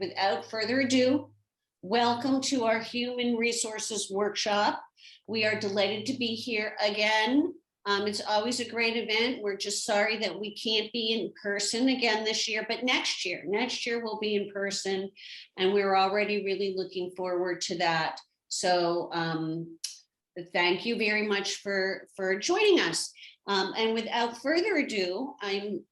without further ado, welcome to our Human Resources Workshop. We are delighted to be here again. It's always a great event. We're just sorry that we can't be in person again this year, but next year we'll be in person, and we're already really looking forward to that. So thank you very much for joining us. And without further ado, I'm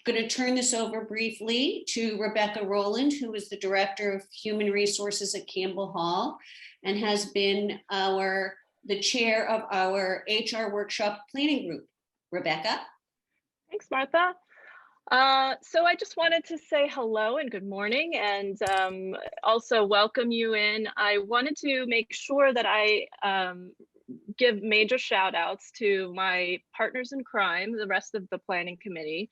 going to turn this over briefly to Rebecca Rowland, who is the Director of Human Resources at Campbell Hall and has been the chair of our HR Workshop Planning Group. Rebecca? Thanks, Martha. So I just wanted to say hello and good morning, and also welcome you in. I wanted to make sure that I give major shout outs to my partners in crime, the rest of the planning committee.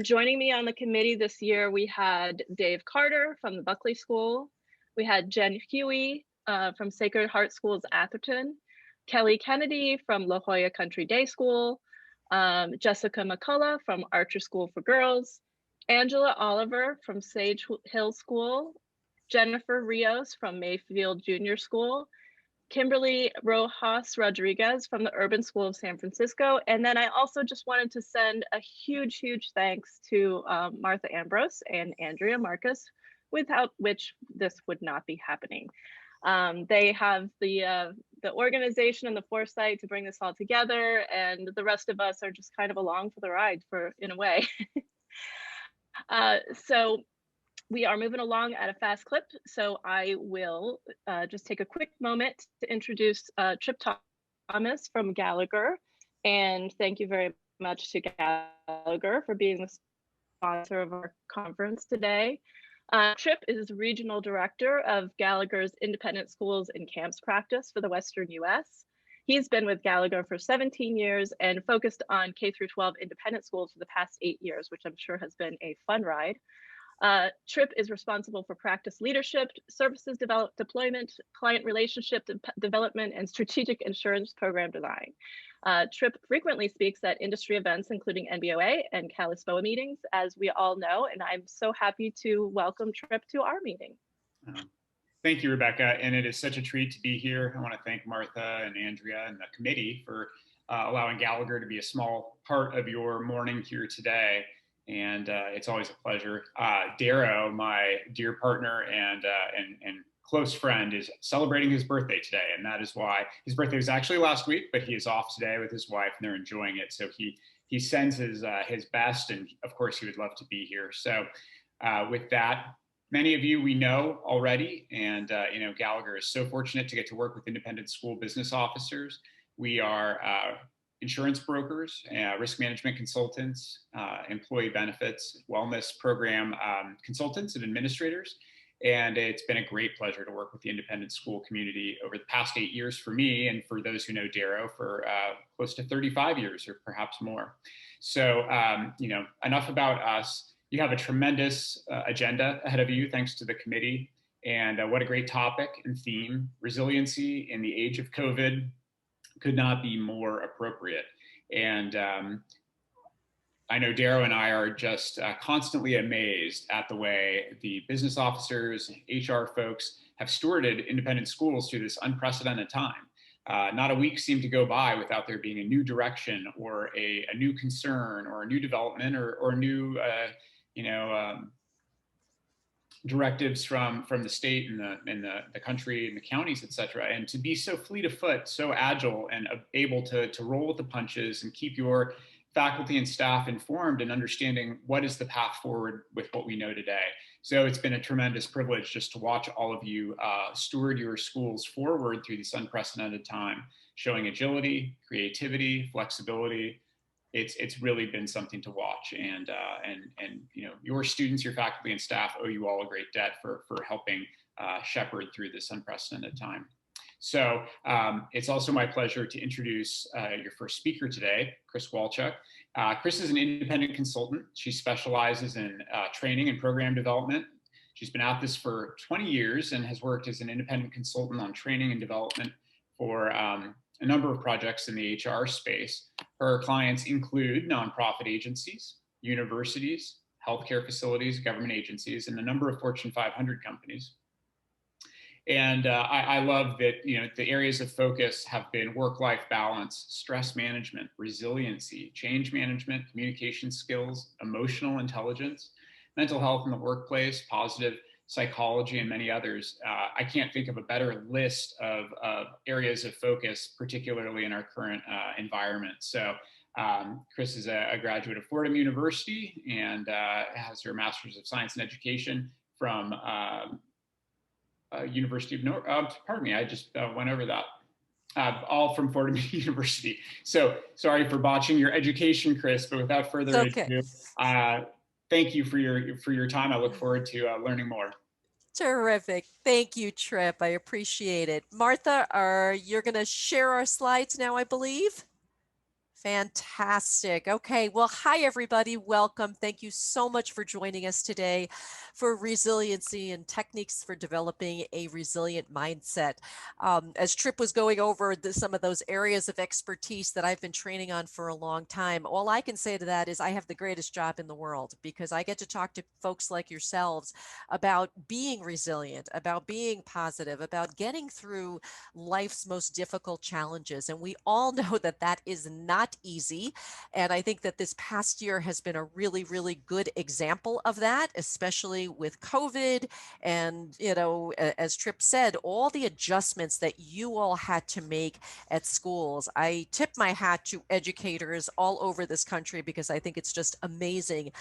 Joining me on the committee this year, we had Dave Carter from the Buckley School. We had Jen Huey from Sacred Heart Schools, Atherton. Kelly Kennedy from La Jolla Country Day School. Jessica McCullough from Archer School for Girls. Angela Oliver from Sage Hill School. Jennifer Rios from Mayfield Junior School. Kimberly Rojas Rodriguez from the Urban School of San Francisco. And then I also just wanted to send a huge thanks to Martha Ambrose and Andrea Marcus, without which this would not be happening. They have the organization and the foresight to bring this all together, and the rest of us are just kind of along for the ride, in a way. So we are moving along at a fast clip, so I will just take a quick moment to introduce Trip Thomas from Gallagher, and thank you very much to Gallagher for being the sponsor of our conference today. Trip is Regional Director of Gallagher's Independent Schools and Camps practice for the Western US. He's been with Gallagher for 17 years and focused on K-12 independent schools for the past 8 years, which I'm sure has been a fun ride. Trip is responsible for practice leadership, services deployment, client relationship development, and strategic insurance program design. Trip frequently speaks at industry events, including NBOA and Cal-ISBOA meetings, as we all know, and I'm so happy to welcome Trip to our meeting. Thank you, Rebecca, and it is such a treat to be here. I want to thank Martha and Andrea and the committee for allowing Gallagher to be a small part of your morning here today. And it's always a pleasure. Darrow, my dear partner and close friend, is celebrating his birthday today, and that is why his birthday was actually last week, but he is off today with his wife, and they're enjoying it. So he sends his best, and of course he would love to be here. So with that, many of you we know already, and Gallagher is so fortunate to get to work with independent school business officers. We are insurance brokers, risk management consultants, employee benefits, wellness program consultants and administrators. And it's been a great pleasure to work with the independent school community over the past 8 years for me, and for those who know Darrow, for close to 35 years or perhaps more. So, enough about us. You have a tremendous agenda ahead of you, thanks to the committee. And what a great topic and theme. Resiliency in the age of COVID could not be more appropriate. And I know Darrow and I are just constantly amazed at the way the business officers, HR folks have stewarded independent schools through this unprecedented time. Not a week seemed to go by without there being a new direction or a new concern or a new development or new, directives from the state and the country and the counties, et cetera. And to be so fleet of foot, so agile and able to roll with the punches and keep your faculty and staff informed and understanding what is the path forward with what we know today. So it's been a tremendous privilege just to watch all of you steward your schools forward through this unprecedented time, showing agility, creativity, flexibility. It's really been something to watch, and your students, your faculty and staff owe you all a great debt for helping shepherd through this unprecedented time. So it's also my pleasure to introduce your first speaker today, Chris Walchuk. Chris is an independent consultant. She specializes in training and program development. She's been at this for 20 years and has worked as an independent consultant on training and development for a number of projects in the HR space. Her clients include nonprofit agencies, universities, healthcare facilities, government agencies, and a number of Fortune 500 companies. And I love that, the areas of focus have been work-life balance, stress management, resiliency, change management, communication skills, emotional intelligence, mental health in the workplace, positive psychology, and many others. I can't think of a better list of areas of focus, particularly in our current environment. So Chris is a graduate of Fordham University and has her Master's of Science in Education from University of North, pardon me, I just went over that. All from Fordham University. So sorry for botching your education, Chris, but without further ado, thank you for your time. I look forward to learning more. Terrific. Thank you, Trip. I appreciate it. Martha, you're going to share our slides now, I believe? Fantastic. Okay. Well, hi, everybody. Welcome. Thank you so much for joining us today for resiliency and techniques for developing a resilient mindset. As Trip was going over some of those areas of expertise that I've been training on for a long time, all I can say to that is I have the greatest job in the world because I get to talk to folks like yourselves about being resilient, about being positive, about getting through life's most difficult challenges. And we all know that that is not easy. And I think that this past year has been a really, really good example of that, especially with COVID. And, as Trip said, all the adjustments that you all had to make at schools. I tip my hat to educators all over this country because I think it's just amazing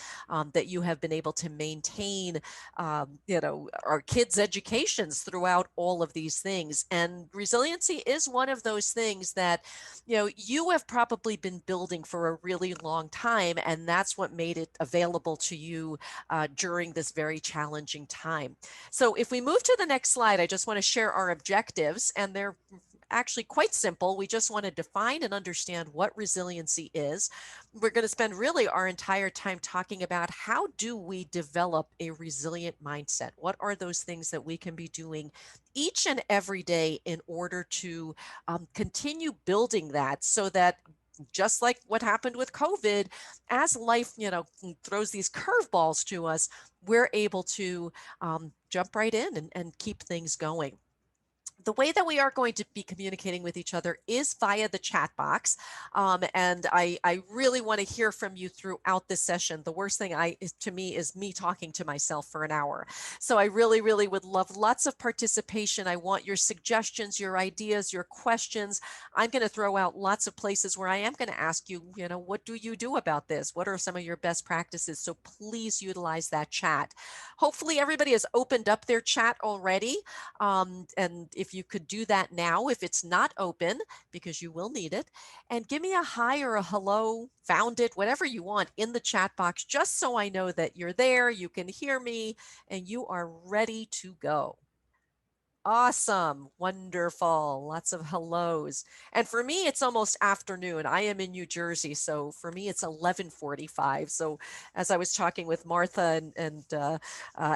that you have been able to maintain, our kids' educations throughout all of these things. And resiliency is one of those things that, you have probably been building for a really long time, and that's what made it available to you during this very challenging time. So if we move to the next slide, I just want to share our objectives, and they're actually quite simple. We just want to define and understand what resiliency is. We're going to spend really our entire time talking about how do we develop a resilient mindset? What are those things that we can be doing each and every day in order to continue building that so that just like what happened with COVID, as life, throws these curveballs to us, we're able to jump right in and keep things going. The way that we are going to be communicating with each other is via the chat box. And I really want to hear from you throughout this session. The worst thing to me is me talking to myself for an hour. So I really, really would love lots of participation. I want your suggestions, your ideas, your questions. I'm going to throw out lots of places where I am going to ask you, what do you do about this? What are some of your best practices? So please utilize that chat. Hopefully everybody has opened up their chat already. And if you could do that now, if it's not open, because you will need it, and give me a hi or a hello, found it, whatever you want in the chat box, just so I know that you're there, you can hear me, and you are ready to go. Awesome. Wonderful. Lots of hellos. And for me, it's almost afternoon. I am in New Jersey. So for me, it's 11:45. So as I was talking with Martha and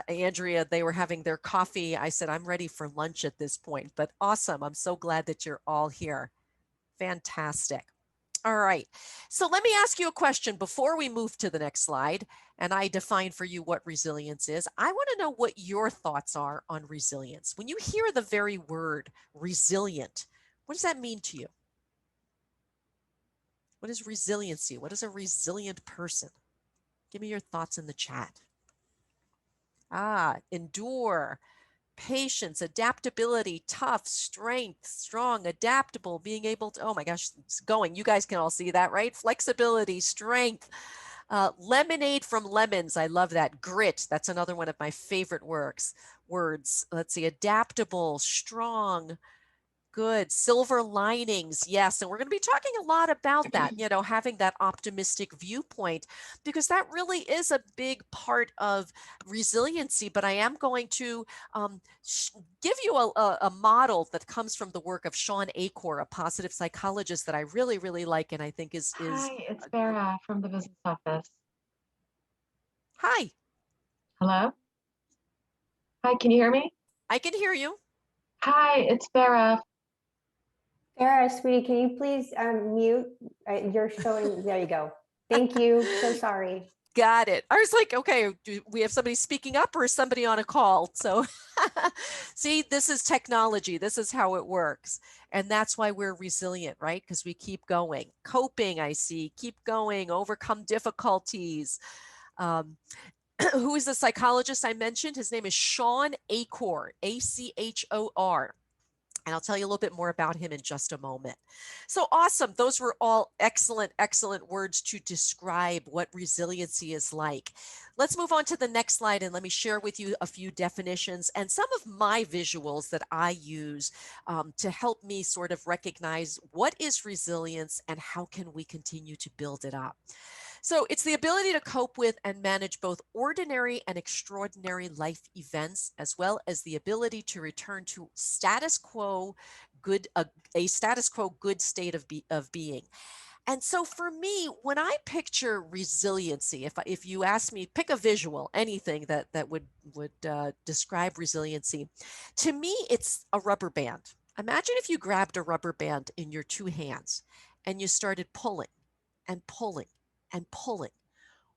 Andrea, they were having their coffee. I said, I'm ready for lunch at this point. But awesome. I'm so glad that you're all here. Fantastic. All right. So let me ask you a question before we move to the next slide. And I define for you what resilience is. I want to know what your thoughts are on resilience. When you hear the very word resilient, what does that mean to you? What is resiliency? What is a resilient person? Give me your thoughts in the chat. Endure. Patience, adaptability, tough, strength, strong, adaptable, being able to, oh my gosh, it's going. You guys can all see that, right? Flexibility, strength, lemonade from lemons. I love that. Grit. That's another one of my favorite words. Let's see. Adaptable, strong, good. Silver linings. Yes. And we're going to be talking a lot about that, having that optimistic viewpoint, because that really is a big part of resiliency. But I am going to give you a model that comes from the work of Sean Acor, a positive psychologist that I really, really like. And I think is. Hi, it's Vera from the business office. Hi. Hello? Hi, can you hear me? I can hear you. Hi, it's Vera. Sarah, sweetie, can you please mute? You're showing, there you go. Thank you. So sorry. Got it. I was like, okay, do we have somebody speaking up or is somebody on a call? So see, this is technology. This is how it works. And that's why we're resilient, right? Because we keep going. Coping, I see, keep going, overcome difficulties. Um, who is the psychologist I mentioned? His name is Sean Achor, Achor. And I'll tell you a little bit more about him in just a moment. So awesome. Those were all excellent, excellent words to describe what resiliency is like. Let's move on to the next slide and let me share with you a few definitions and some of my visuals that I use to help me sort of recognize what is resilience and how can we continue to build it up. So it's the ability to cope with and manage both ordinary and extraordinary life events, as well as the ability to return to status quo good, a status quo good state of being. And so for me, when I picture resiliency, if you ask me, pick a visual, anything that would describe resiliency, to me, it's a rubber band. Imagine if you grabbed a rubber band in your two hands and you started pulling and pulling and pulling.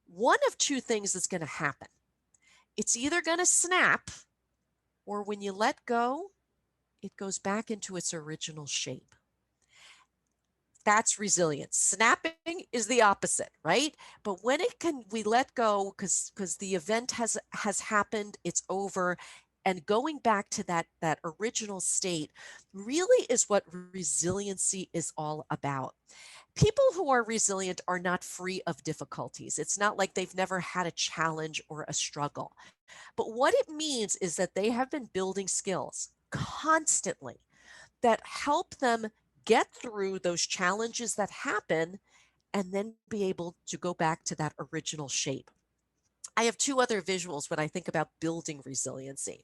One of two things is going to happen. It's either going to snap, or when you let go, it goes back into its original shape. That's resilience. Snapping is the opposite, right? But when we let go because the event has happened, it's over, and going back to that original state really is what resiliency is all about. People who are resilient are not free of difficulties. It's not like they've never had a challenge or a struggle. But what it means is that they have been building skills constantly that help them get through those challenges that happen and then be able to go back to that original shape. I have two other visuals when I think about building resiliency.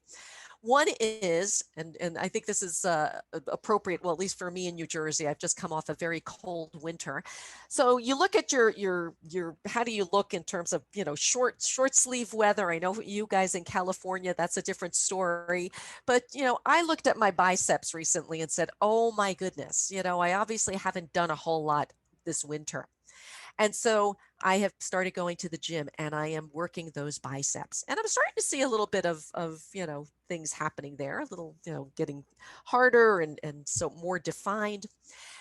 One is, and I think this is appropriate, well, at least for me in New Jersey, I've just come off a very cold winter. So you look at your how do you look in terms of, short sleeve weather? I know you guys in California, that's a different story. But, I looked at my biceps recently and said, oh my goodness, I obviously haven't done a whole lot this winter. And so I have started going to the gym and I am working those biceps. And I'm starting to see a little bit of things happening there, a little, getting harder and so more defined.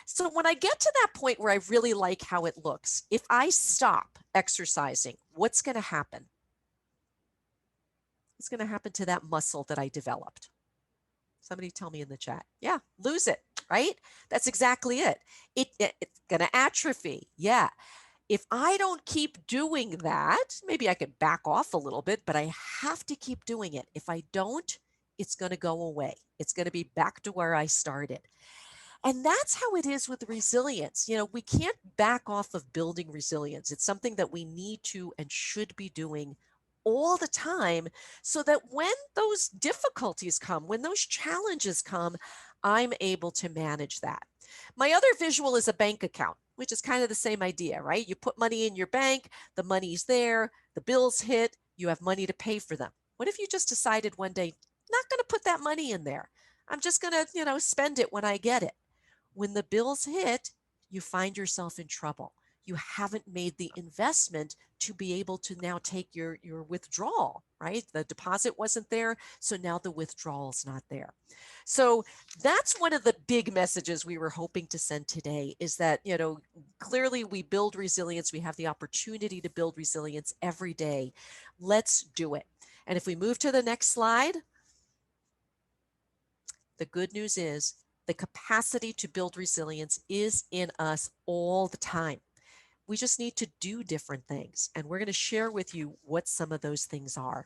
So when I get to that point where I really like how it looks, if I stop exercising, what's going to happen? What's going to happen to that muscle that I developed? Somebody tell me in the chat. Yeah, lose it, right? That's exactly it. It's going to atrophy. Yeah. If I don't keep doing that, maybe I could back off a little bit, but I have to keep doing it. If I don't, it's going to go away. It's going to be back to where I started. And that's how it is with resilience. We can't back off of building resilience. It's something that we need to and should be doing all the time so that when those difficulties come, when those challenges come, I'm able to manage that. My other visual is a bank account, which is kind of the same idea, right? You put money in your bank, the money's there, the bills hit, you have money to pay for them. What if you just decided one day, not going to put that money in there? I'm just going to, spend it when I get it. When the bills hit, you find yourself in trouble. You haven't made the investment to be able to now take your withdrawal, right? The deposit wasn't there, so now the withdrawal is not there. So that's one of the big messages we were hoping to send today is that, clearly we build resilience. We have the opportunity to build resilience every day. Let's do it. And if we move to the next slide, the good news is the capacity to build resilience is in us all the time. We just need to do different things. And we're going to share with you what some of those things are.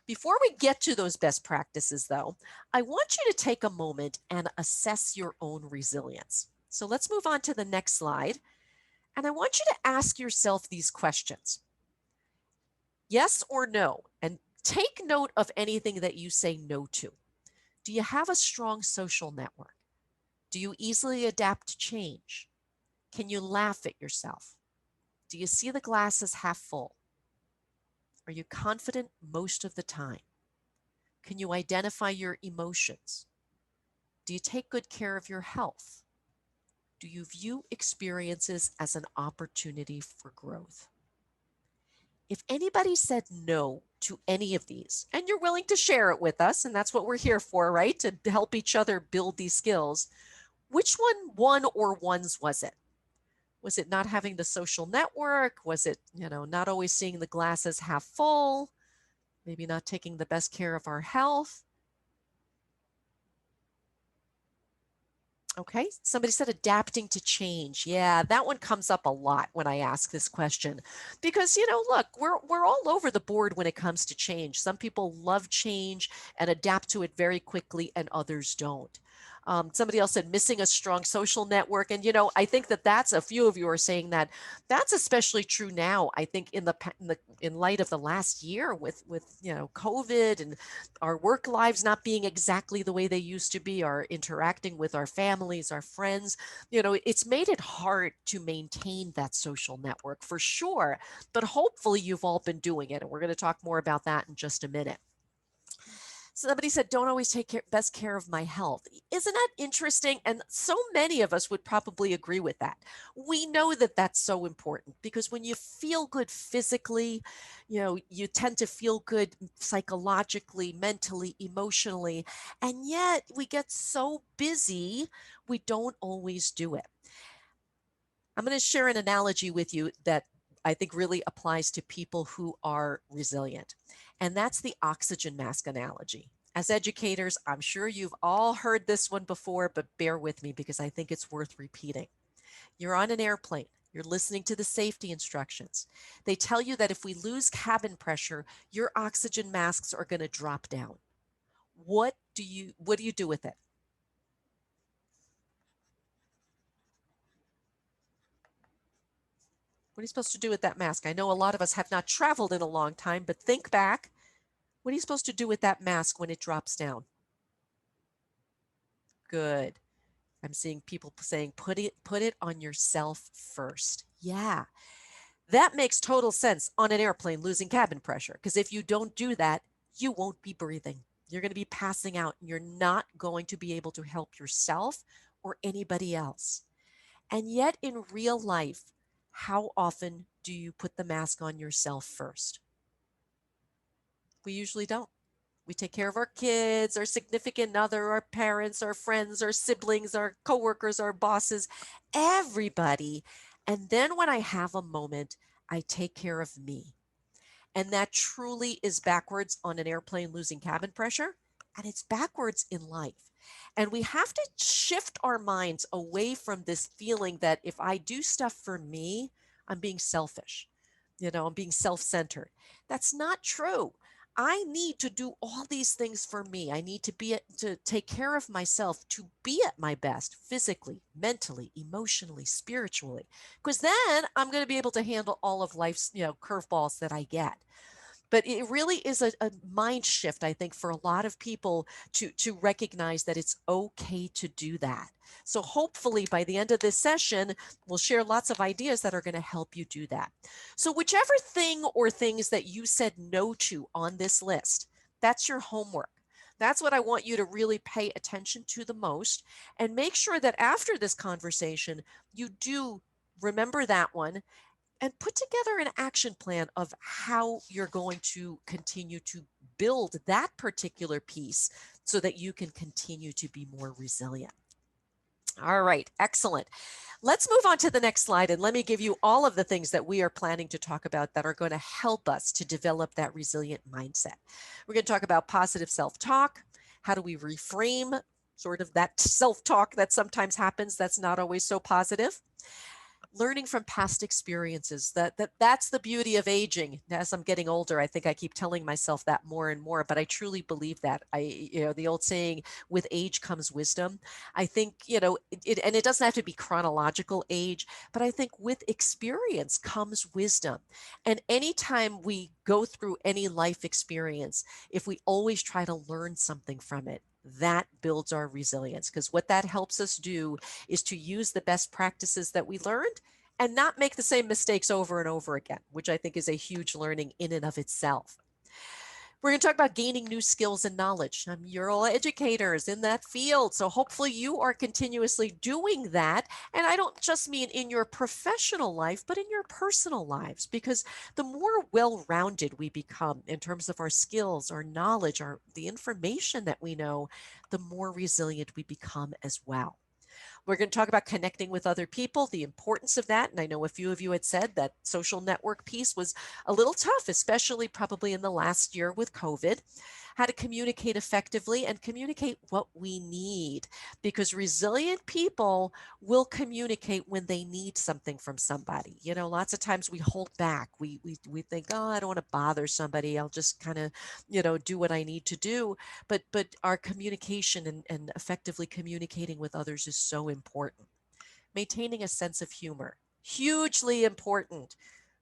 Before we get to those best practices, though, I want you to take a moment and assess your own resilience. So let's move on to the next slide. And I want you to ask yourself these questions. Yes or no? And take note of anything that you say no to. Do you have a strong social network? Do you easily adapt to change? Can you laugh at yourself? Do you see the glass as half full? Are you confident most of the time? Can you identify your emotions? Do you take good care of your health? Do you view experiences as an opportunity for growth? If anybody said no to any of these, and you're willing to share it with us, and that's what we're here for, right? To help each other build these skills, which one or ones was it? Was it not having the social network? Was it, not always seeing the glass as half full? Maybe not taking the best care of our health? Okay, somebody said adapting to change. Yeah, that one comes up a lot when I ask this question because, look, we're all over the board when it comes to change. Some people love change and adapt to it very quickly, and others don't. Somebody else said missing a strong social network. And, I think that's a few of you are saying that that's especially true now. I think in light of the last year with COVID and our work lives not being exactly the way they used to be, our interacting with our families, our friends, it's made it hard to maintain that social network for sure. But hopefully you've all been doing it. And we're going to talk more about that in just a minute. Somebody said, don't always take best care of my health. Isn't that interesting? And so many of us would probably agree with that. We know that that's so important because when you feel good physically, you tend to feel good psychologically, mentally, emotionally. And yet we get so busy, we don't always do it. I'm going to share an analogy with you that I think really applies to people who are resilient. And that's the oxygen mask analogy. As educators, I'm sure you've all heard this one before, but bear with me because I think it's worth repeating. You're on an airplane. You're listening to the safety instructions. They tell you that if we lose cabin pressure, your oxygen masks are going to drop down. What do you do with it? What are you supposed to do with that mask? I know a lot of us have not traveled in a long time, but think back. What are you supposed to do with that mask when it drops down? Good. I'm seeing people saying, put it on yourself first. Yeah, that makes total sense on an airplane losing cabin pressure. Because if you don't do that, you won't be breathing. You're going to be passing out. And you're not going to be able to help yourself or anybody else. And yet in real life, how often do you put the mask on yourself first? We usually don't. We take care of our kids, our significant other, our parents, our friends, our siblings, our coworkers, our bosses, everybody. And then when I have a moment, I take care of me. And that truly is backwards on an airplane losing cabin pressure. And it's backwards in life. And we have to shift our minds away from this feeling that if I do stuff for me, I'm being selfish. I'm being self-centered. That's not true. I need to do all these things for me. I need to take care of myself, to be at my best physically, mentally, emotionally, spiritually, because then I'm going to be able to handle all of life's, curveballs that I get. But it really is a mind shift, I think, for a lot of people to recognize that it's okay to do that. So hopefully by the end of this session, we'll share lots of ideas that are going to help you do that. So whichever thing or things that you said no to on this list, that's your homework. That's what I want you to really pay attention to the most, and make sure that after this conversation, you do remember that one and put together an action plan of how you're going to continue to build that particular piece so that you can continue to be more resilient. All right, excellent. Let's move on to the next slide, and let me give you all of the things that we are planning to talk about that are going to help us to develop that resilient mindset. We're going to talk about positive self-talk. How do we reframe sort of that self-talk that sometimes happens that's not always so positive? Learning from past experiences. That's the beauty of aging. As I'm getting older, I think I keep telling myself that more and more, but I truly believe that. The old saying, with age comes wisdom. I think, and it doesn't have to be chronological age, but I think with experience comes wisdom. And anytime we go through any life experience, if we always try to learn something from it, that builds our resilience, because what that helps us do is to use the best practices that we learned and not make the same mistakes over and over again, which I think is a huge learning in and of itself. We're going to talk about gaining new skills and knowledge. You're all educators in that field. So hopefully you are continuously doing that. And I don't just mean in your professional life, but in your personal lives, because the more well-rounded we become in terms of our skills, our knowledge, the information that we know, the more resilient we become as well. We're going to talk about connecting with other people, the importance of that. And I know a few of you had said that social network piece was a little tough, especially probably in the last year with COVID. How to communicate effectively and communicate what we need, because resilient people will communicate when they need something from somebody. You know, lots of times we hold back. We think, oh, I don't want to bother somebody. I'll just kind of, do what I need to do. But our communication and effectively communicating with others is so important. Maintaining a sense of humor, hugely important.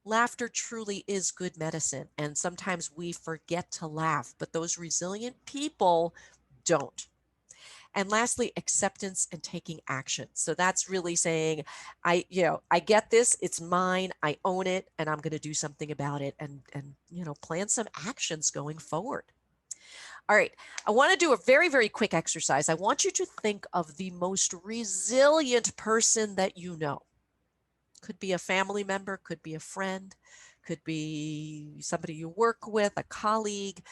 Laughter truly is good medicine. And sometimes we forget to laugh, but those resilient people don't. And lastly, acceptance and taking action. So that's really saying, I get this, it's mine, I own it, and I'm going to do something about it and plan some actions going forward. All right, I want to do a very, very quick exercise. I want you to think of the most resilient person that you know. Could be a family member, could be a friend, could be somebody you work with, a colleague.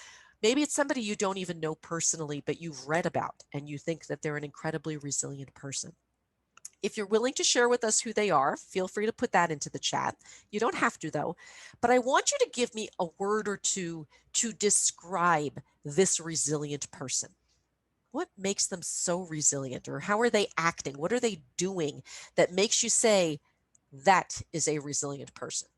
Maybe it's somebody you don't even know personally, but you've read about and you think that they're an incredibly resilient person. If you're willing to share with us who they are, feel free to put that into the chat. You don't have to, though. But I want you to give me a word or two to describe this resilient person. What makes them so resilient, or how are they acting? What are they doing that makes you say, that is a resilient person?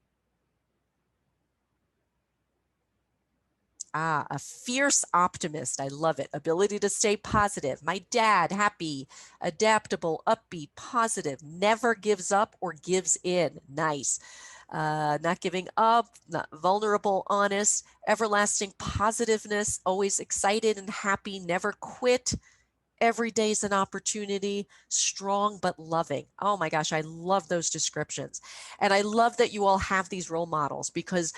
A fierce optimist. I love it. Ability to stay positive. My dad, happy, adaptable, upbeat, positive, never gives up or gives in. Nice. Not giving up, not vulnerable, honest, everlasting positiveness, always excited and happy, never quit. Every day is an opportunity, strong but loving. Oh my gosh, I love those descriptions. And I love that you all have these role models, because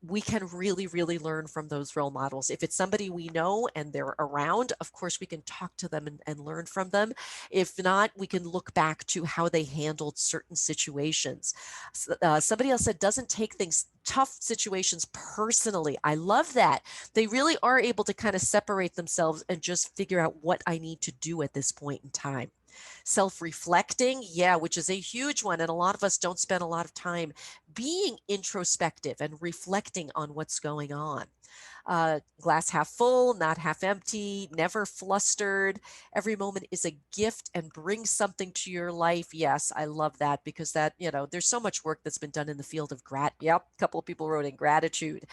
we can really, really learn from those role models. If it's somebody we know and they're around, of course we can talk to them and learn from them. If not, we can look back to how they handled certain situations. Somebody else said, doesn't take things, tough situations, personally. I love that. They really are able to kind of separate themselves and just figure out what I need to do at this point in time. Self-reflecting, yeah, which is a huge one. And a lot of us don't spend a lot of time being introspective and reflecting on what's going on. Glass half full, not half empty, never flustered. Every moment is a gift and brings something to your life. Yes, I love that, because that, there's so much work that's been done in the field of Yep, a couple of people wrote in gratitude.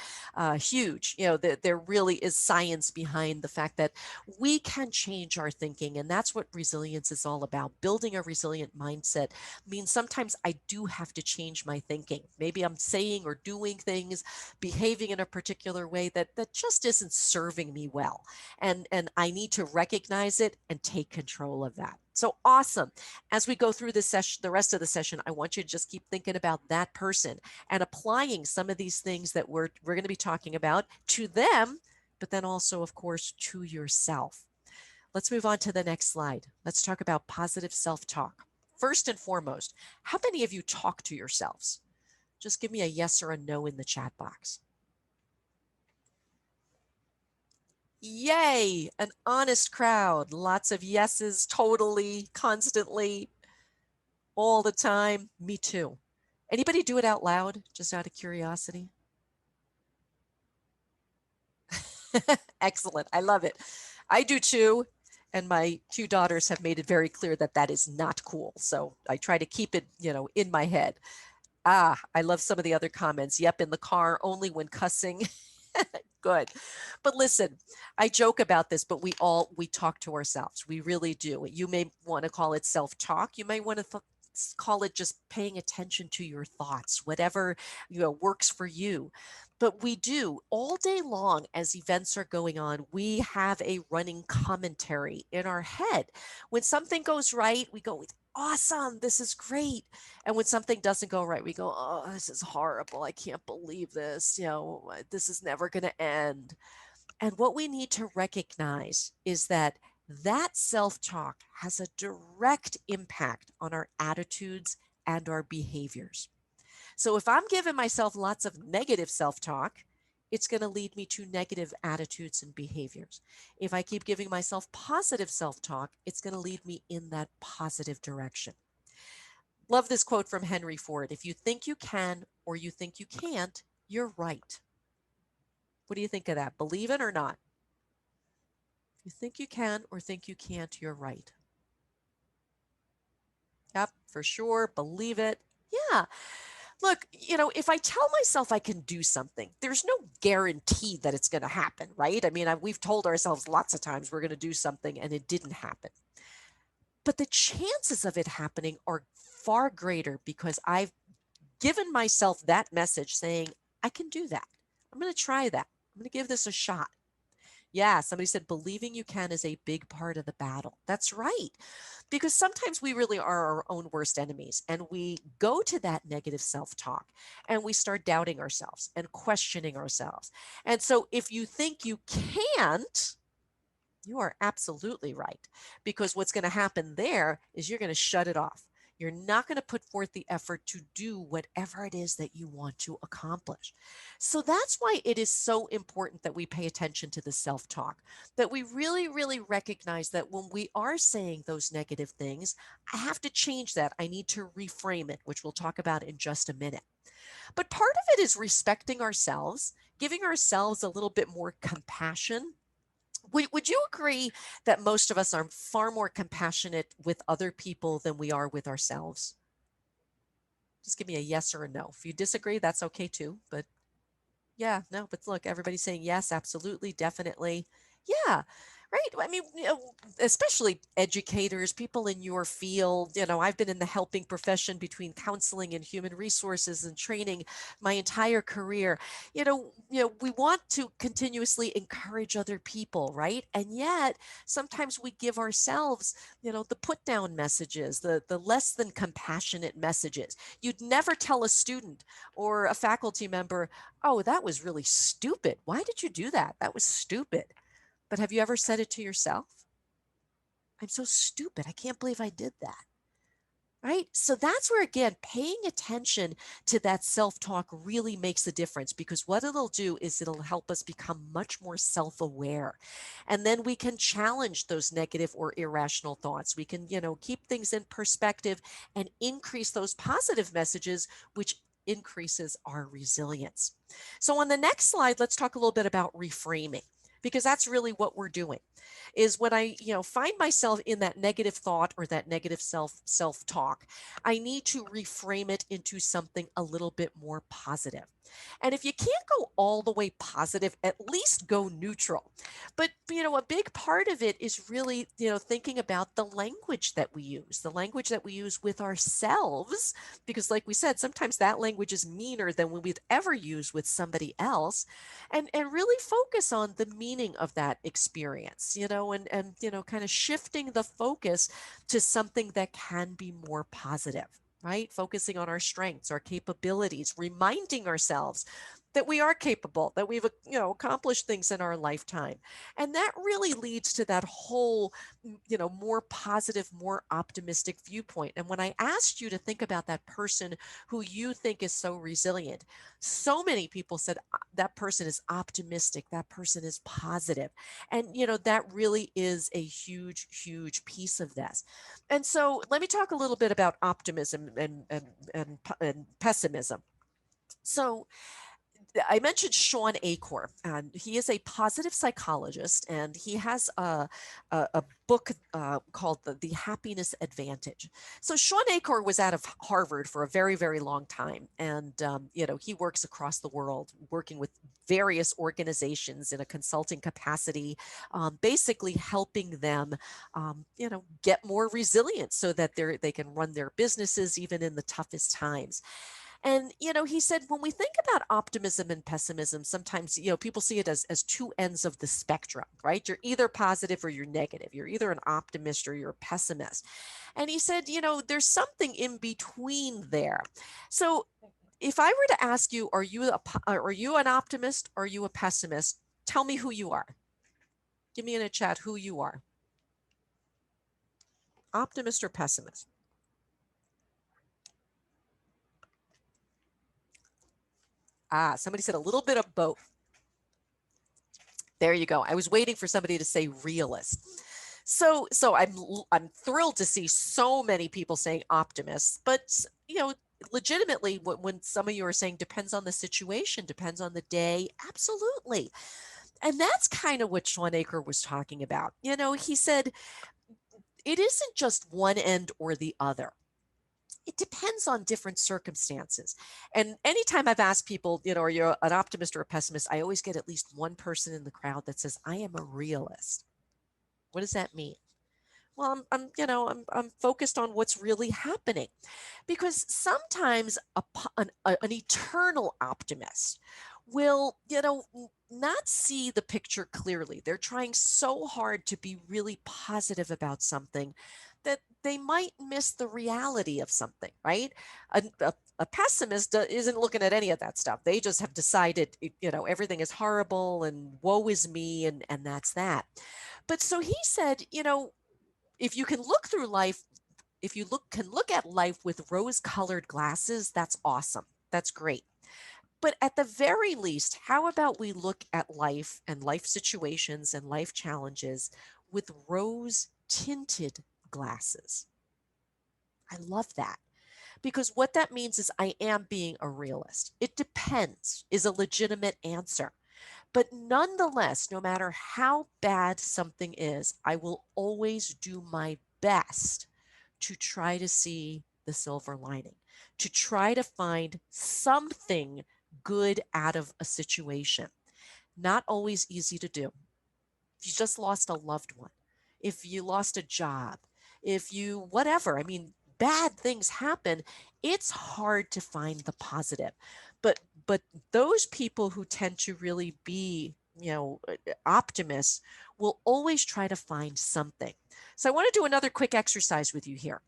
Huge. There really is science behind the fact that we can change our thinking. And that's what resilience is all about. Building a resilient mindset means sometimes I do have to change my thinking. Maybe I'm saying or doing things, behaving in a particular way that just isn't serving me well. And I need to recognize it and take control of that. So awesome. As we go through this session, the rest of the session, I want you to just keep thinking about that person and applying some of these things that we're going to be talking about to them, but then also, of course, to yourself. Let's move on to the next slide. Let's talk about positive self-talk. First and foremost, how many of you talk to yourselves? Just give me a yes or a no in the chat box. Yay, an honest crowd. Lots of yeses, totally, constantly, all the time. Me too. Anybody do it out loud, just out of curiosity? Excellent. I love it. I do too. And my two daughters have made it very clear that that is not cool. So I try to keep it, in my head. I love some of the other comments. Yep, in the car, only when cussing. Good. But listen, I joke about this, but we talk to ourselves. We really do. You may want to call it self-talk. You may want to call it just paying attention to your thoughts, whatever works for you. But we do all day long as events are going on, we have a running commentary in our head. When something goes right, we go, awesome, this is great. And when something doesn't go right, we go, oh, this is horrible. I can't believe this. This is never going to end. And what we need to recognize is that that self-talk has a direct impact on our attitudes and our behaviors. So if I'm giving myself lots of negative self-talk, it's going to lead me to negative attitudes and behaviors. If I keep giving myself positive self-talk, it's going to lead me in that positive direction. Love this quote from Henry Ford. If you think you can or you think you can't, you're right. What do you think of that? Believe it or not? If you think you can or think you can't, you're right. Yep, for sure. Believe it. Yeah. Look, if I tell myself I can do something, there's no guarantee that it's going to happen, right? I mean, we've told ourselves lots of times we're going to do something and it didn't happen. But the chances of it happening are far greater because I've given myself that message saying, I can do that. I'm going to try that. I'm going to give this a shot. Yeah, somebody said believing you can is a big part of the battle. That's right. Because sometimes we really are our own worst enemies and we go to that negative self talk and we start doubting ourselves and questioning ourselves. And so if you think you can't, you are absolutely right. Because what's going to happen there is you're going to shut it off. You're not going to put forth the effort to do whatever it is that you want to accomplish. So that's why it is so important that we pay attention to the self talk, that we really, really recognize that when we are saying those negative things, I have to change that. I need to reframe it, which we'll talk about in just a minute. But part of it is respecting ourselves, giving ourselves a little bit more compassion. Would you agree that most of us are far more compassionate with other people than we are with ourselves? Just give me a yes or a no. If you disagree, that's okay too. But yeah, no, but look, everybody's saying yes, absolutely, definitely. Yeah, right. I mean, especially educators, people in your field. I've been in the helping profession between counseling and human resources and training my entire career. We want to continuously encourage other people, right? And yet, sometimes we give ourselves, the put down messages, the less than compassionate messages. You'd never tell a student or a faculty member, oh, that was really stupid. Why did you do that? That was stupid. But have you ever said it to yourself? I'm so stupid. I can't believe I did that. Right? So that's where, again, paying attention to that self talk really makes a difference because what it'll do is it'll help us become much more self aware. And then we can challenge those negative or irrational thoughts. We can, keep things in perspective and increase those positive messages, which increases our resilience. So on the next slide, let's talk a little bit about reframing because that's really what we're doing is when I, find myself in that negative thought or that negative self talk, I need to reframe it into something a little bit more positive. And if you can't go all the way positive, at least go neutral. But, a big part of it is really, thinking about the language that we use, the language that we use with ourselves, because like we said, sometimes that language is meaner than when we've ever used with somebody else, and really focus on the meaning of that experience, and kind of shifting the focus to something that can be more positive, right? Focusing on our strengths, our capabilities, reminding ourselves that we are capable, that we've, accomplished things in our lifetime. And that really leads to that whole, more positive, more optimistic viewpoint. And when I asked you to think about that person who you think is so resilient, so many people said that person is optimistic, that person is positive. And, that really is a huge, huge piece of this. And so let me talk a little bit about optimism and pessimism. So I mentioned Sean Acor, and he is a positive psychologist, and he has a book called the Happiness Advantage. So Sean Acor was out of Harvard for a very, very long time, and he works across the world, working with various organizations in a consulting capacity, basically helping them, get more resilient so that they can run their businesses even in the toughest times. And, he said, when we think about optimism and pessimism, sometimes, people see it as two ends of the spectrum, right? You're either positive or you're negative. You're either an optimist or you're a pessimist. And he said, there's something in between there. So if I were to ask you, are you an optimist or are you a pessimist? tell me who you are. Give me in a chat who you are. Optimist or pessimist? Somebody said a little bit of both. There you go. I was waiting for somebody to say realist. So I'm thrilled to see so many people saying optimist, but legitimately, when some of you are saying depends on the situation, depends on the day, absolutely. And that's kind of what Sean Aker was talking about. He said it isn't just one end or the other. It depends on different circumstances. And anytime I've asked people, are you an optimist or a pessimist, I always get at least one person in the crowd that says, I am a realist. What does that mean? Well, I'm focused on what's really happening, because sometimes an eternal optimist will, not see the picture clearly. They're trying so hard to be really positive about something that they might miss the reality of something, right? A pessimist isn't looking at any of that stuff. They just have decided, everything is horrible and woe is me, and that's that. But so he said, if you can look through life, if you can look at life with rose-colored glasses, that's awesome. That's great. But at the very least, how about we look at life and life situations and life challenges with rose-tinted glasses? I love that, because what that means is I am being a realist. It depends is a legitimate answer. But nonetheless, no matter how bad something is, I will always do my best to try to see the silver lining, to try to find something good out of a situation. Not always easy to do. If you just lost a loved one, if you lost a job, if you whatever, bad things happen, it's hard to find the positive. But those people who tend to really be, optimists will always try to find something. So I want to do another quick exercise with you here.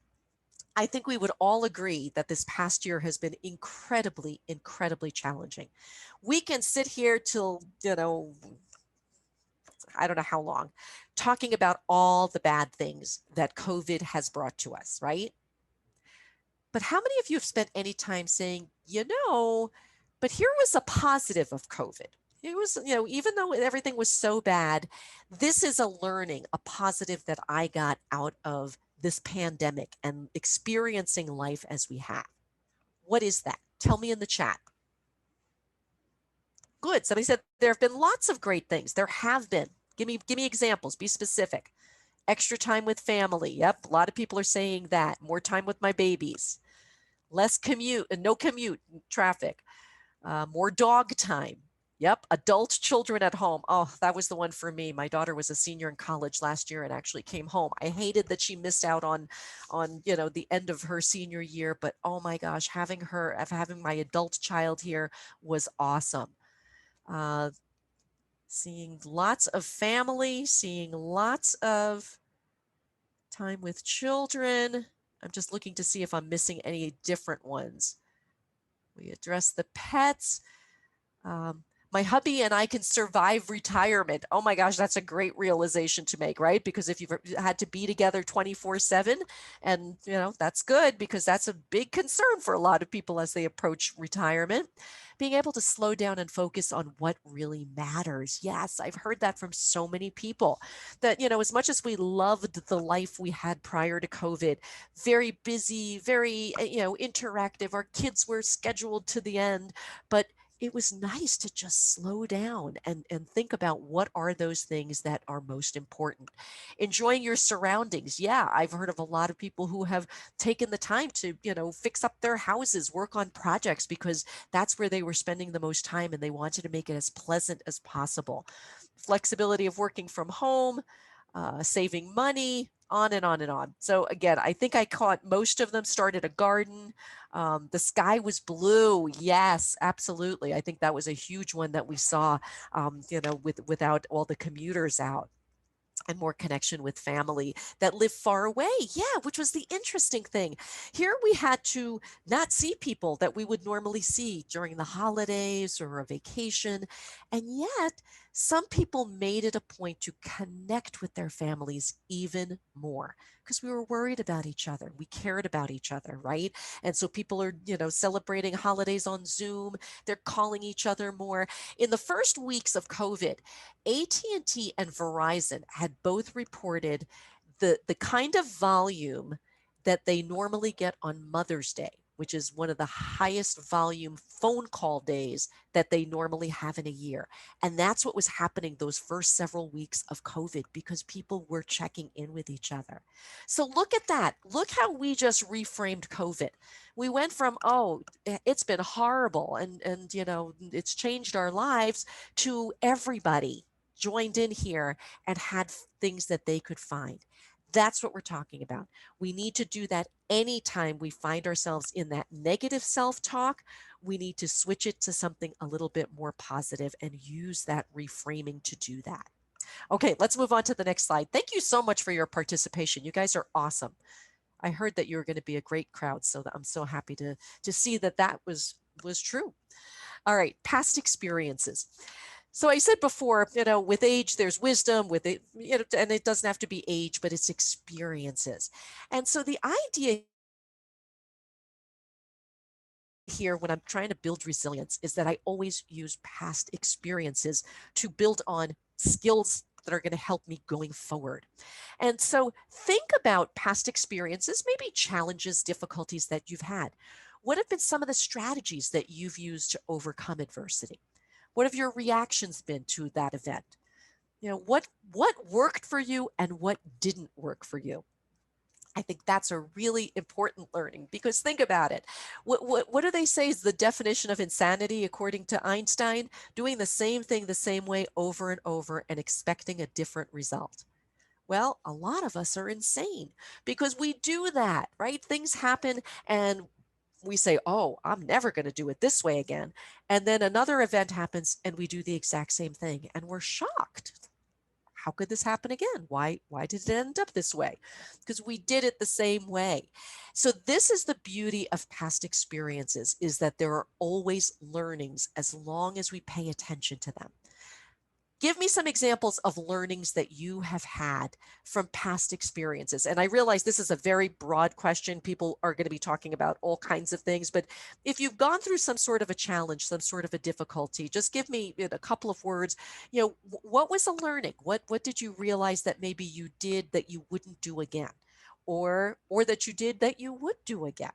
I think we would all agree that this past year has been incredibly, incredibly challenging. We can sit here till, I don't know how long, talking about all the bad things that COVID has brought to us, right? But how many of you have spent any time saying, but here was a positive of COVID? It was, even though everything was so bad, this is a learning, a positive that I got out of this pandemic and experiencing life as we have. What is that? Tell me in the chat. Good. Somebody said there have been lots of great things. There have been. Give me examples. Be specific. Extra time with family. Yep. A lot of people are saying that. More time with my babies. Less commute and no commute traffic. More dog time. Yep. Adult children at home. Oh, that was the one for me. My daughter was a senior in college last year and actually came home. I hated that she missed out on the end of her senior year, but oh my gosh, having my adult child here was awesome. Seeing lots of family, seeing lots of time with children. I'm just looking to see if I'm missing any different ones. We address the pets. My hubby and I can survive retirement. Oh my gosh, that's a great realization to make, right? Because if you've had to be together 24/7, and that's good, because that's a big concern for a lot of people as they approach retirement. Being able to slow down and focus on what really matters. Yes, I've heard that from so many people that, as much as we loved the life we had prior to COVID, very busy, very, interactive, our kids were scheduled to the end, but it was nice to just slow down and think about what are those things that are most important. Enjoying your surroundings. Yeah, I've heard of a lot of people who have taken the time to, fix up their houses, work on projects, because that's where they were spending the most time and they wanted to make it as pleasant as possible. Flexibility of working from home, saving money, on and on and on. So again, I think I caught most of them. Started a garden. The sky was blue. Yes, absolutely. I think that was a huge one that we saw, without all the commuters out. And more connection with family that live far away. Yeah, which was the interesting thing. Here we had to not see people that we would normally see during the holidays or a vacation. And yet Some people made it a point to connect with their families even more because we were worried about each other. We cared about each other, right? And so people are, celebrating holidays on Zoom. They're calling each other more. In the first weeks of COVID, AT&T and Verizon had both reported the kind of volume that they normally get on Mother's Day, which is one of the highest volume phone call days that they normally have in a year. And that's what was happening those first several weeks of COVID because people were checking in with each other. So look at that. Look how we just reframed COVID. We went from, oh, it's been horrible and it's changed our lives to everybody joined in here and had things that they could find. That's what we're talking about. We need to do that anytime we find ourselves in that negative self-talk. We need to switch it to something a little bit more positive and use that reframing to do that. Okay, let's move on to the next slide. Thank you so much for your participation. You guys are awesome. I heard that you were going to be a great crowd, so I'm so happy to see that was true. All right, past experiences. So I said before, with age, there's wisdom with it, and it doesn't have to be age, but it's experiences. And so the idea here when I'm trying to build resilience is that I always use past experiences to build on skills that are going to help me going forward. And so think about past experiences, maybe challenges, difficulties that you've had. What have been some of the strategies that you've used to overcome adversity? What have your reactions been to that event? What worked for you and what didn't work for you? I think that's a really important learning because think about it. What do they say is the definition of insanity according to Einstein? Doing the same thing the same way over and over and expecting a different result. Well, a lot of us are insane because we do that, right? Things happen and we say, oh, I'm never going to do it this way again. And then another event happens and we do the exact same thing and we're shocked. How could this happen again? Why did it end up this way? Because we did it the same way. So this is the beauty of past experiences is that there are always learnings as long as we pay attention to them. Give me some examples of learnings that you have had from past experiences. And I realize this is a very broad question. People are going to be talking about all kinds of things. But if you've gone through some sort of a challenge, some sort of a difficulty, just give me a couple of words. What was a learning? What did you realize that maybe you did that you wouldn't do again? Or that you did that you would do again?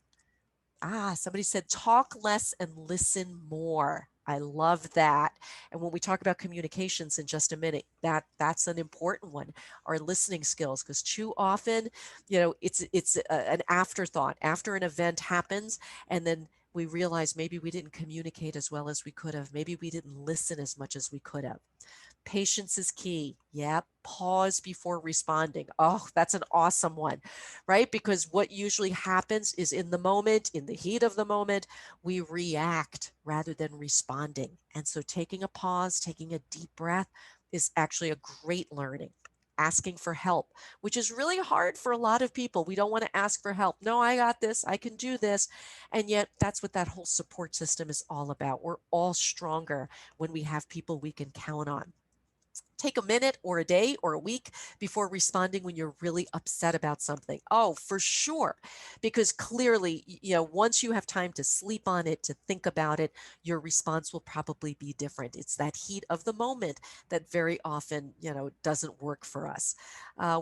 Somebody said talk less and listen more. I love that. And when we talk about communications in just a minute, that's an important one. Our listening skills, because too often, it's an afterthought after an event happens, and then we realize maybe we didn't communicate as well as we could have. Maybe we didn't listen as much as we could have. Patience is key. Yeah. Pause before responding. Oh, that's an awesome one, right? Because what usually happens is in the moment, in the heat of the moment, we react rather than responding. And so taking a pause, taking a deep breath is actually a great learning. Asking for help, which is really hard for a lot of people. We don't want to ask for help. No, I got this. I can do this. And yet that's what that whole support system is all about. We're all stronger when we have people we can count on. Take a minute or a day or a week before responding when you're really upset about something. Oh, for sure. Because clearly, once you have time to sleep on it, to think about it, your response will probably be different. It's that heat of the moment that very often, doesn't work for us.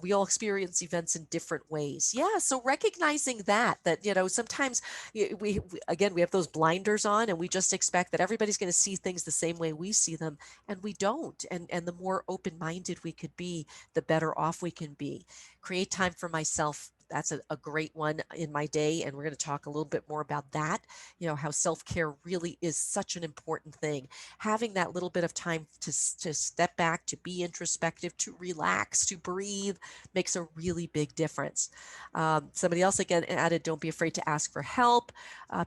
We all experience events in different ways. Yeah. So recognizing that sometimes we have those blinders on and we just expect that everybody's going to see things the same way we see them. And we don't. And the more open-minded we could be, the better off we can be. Create time for myself. That's a great one in my day. And we're going to talk a little bit more about that, how self-care really is such an important thing. Having that little bit of time to step back, to be introspective, to relax, to breathe makes a really big difference. Somebody else again added, don't be afraid to ask for help.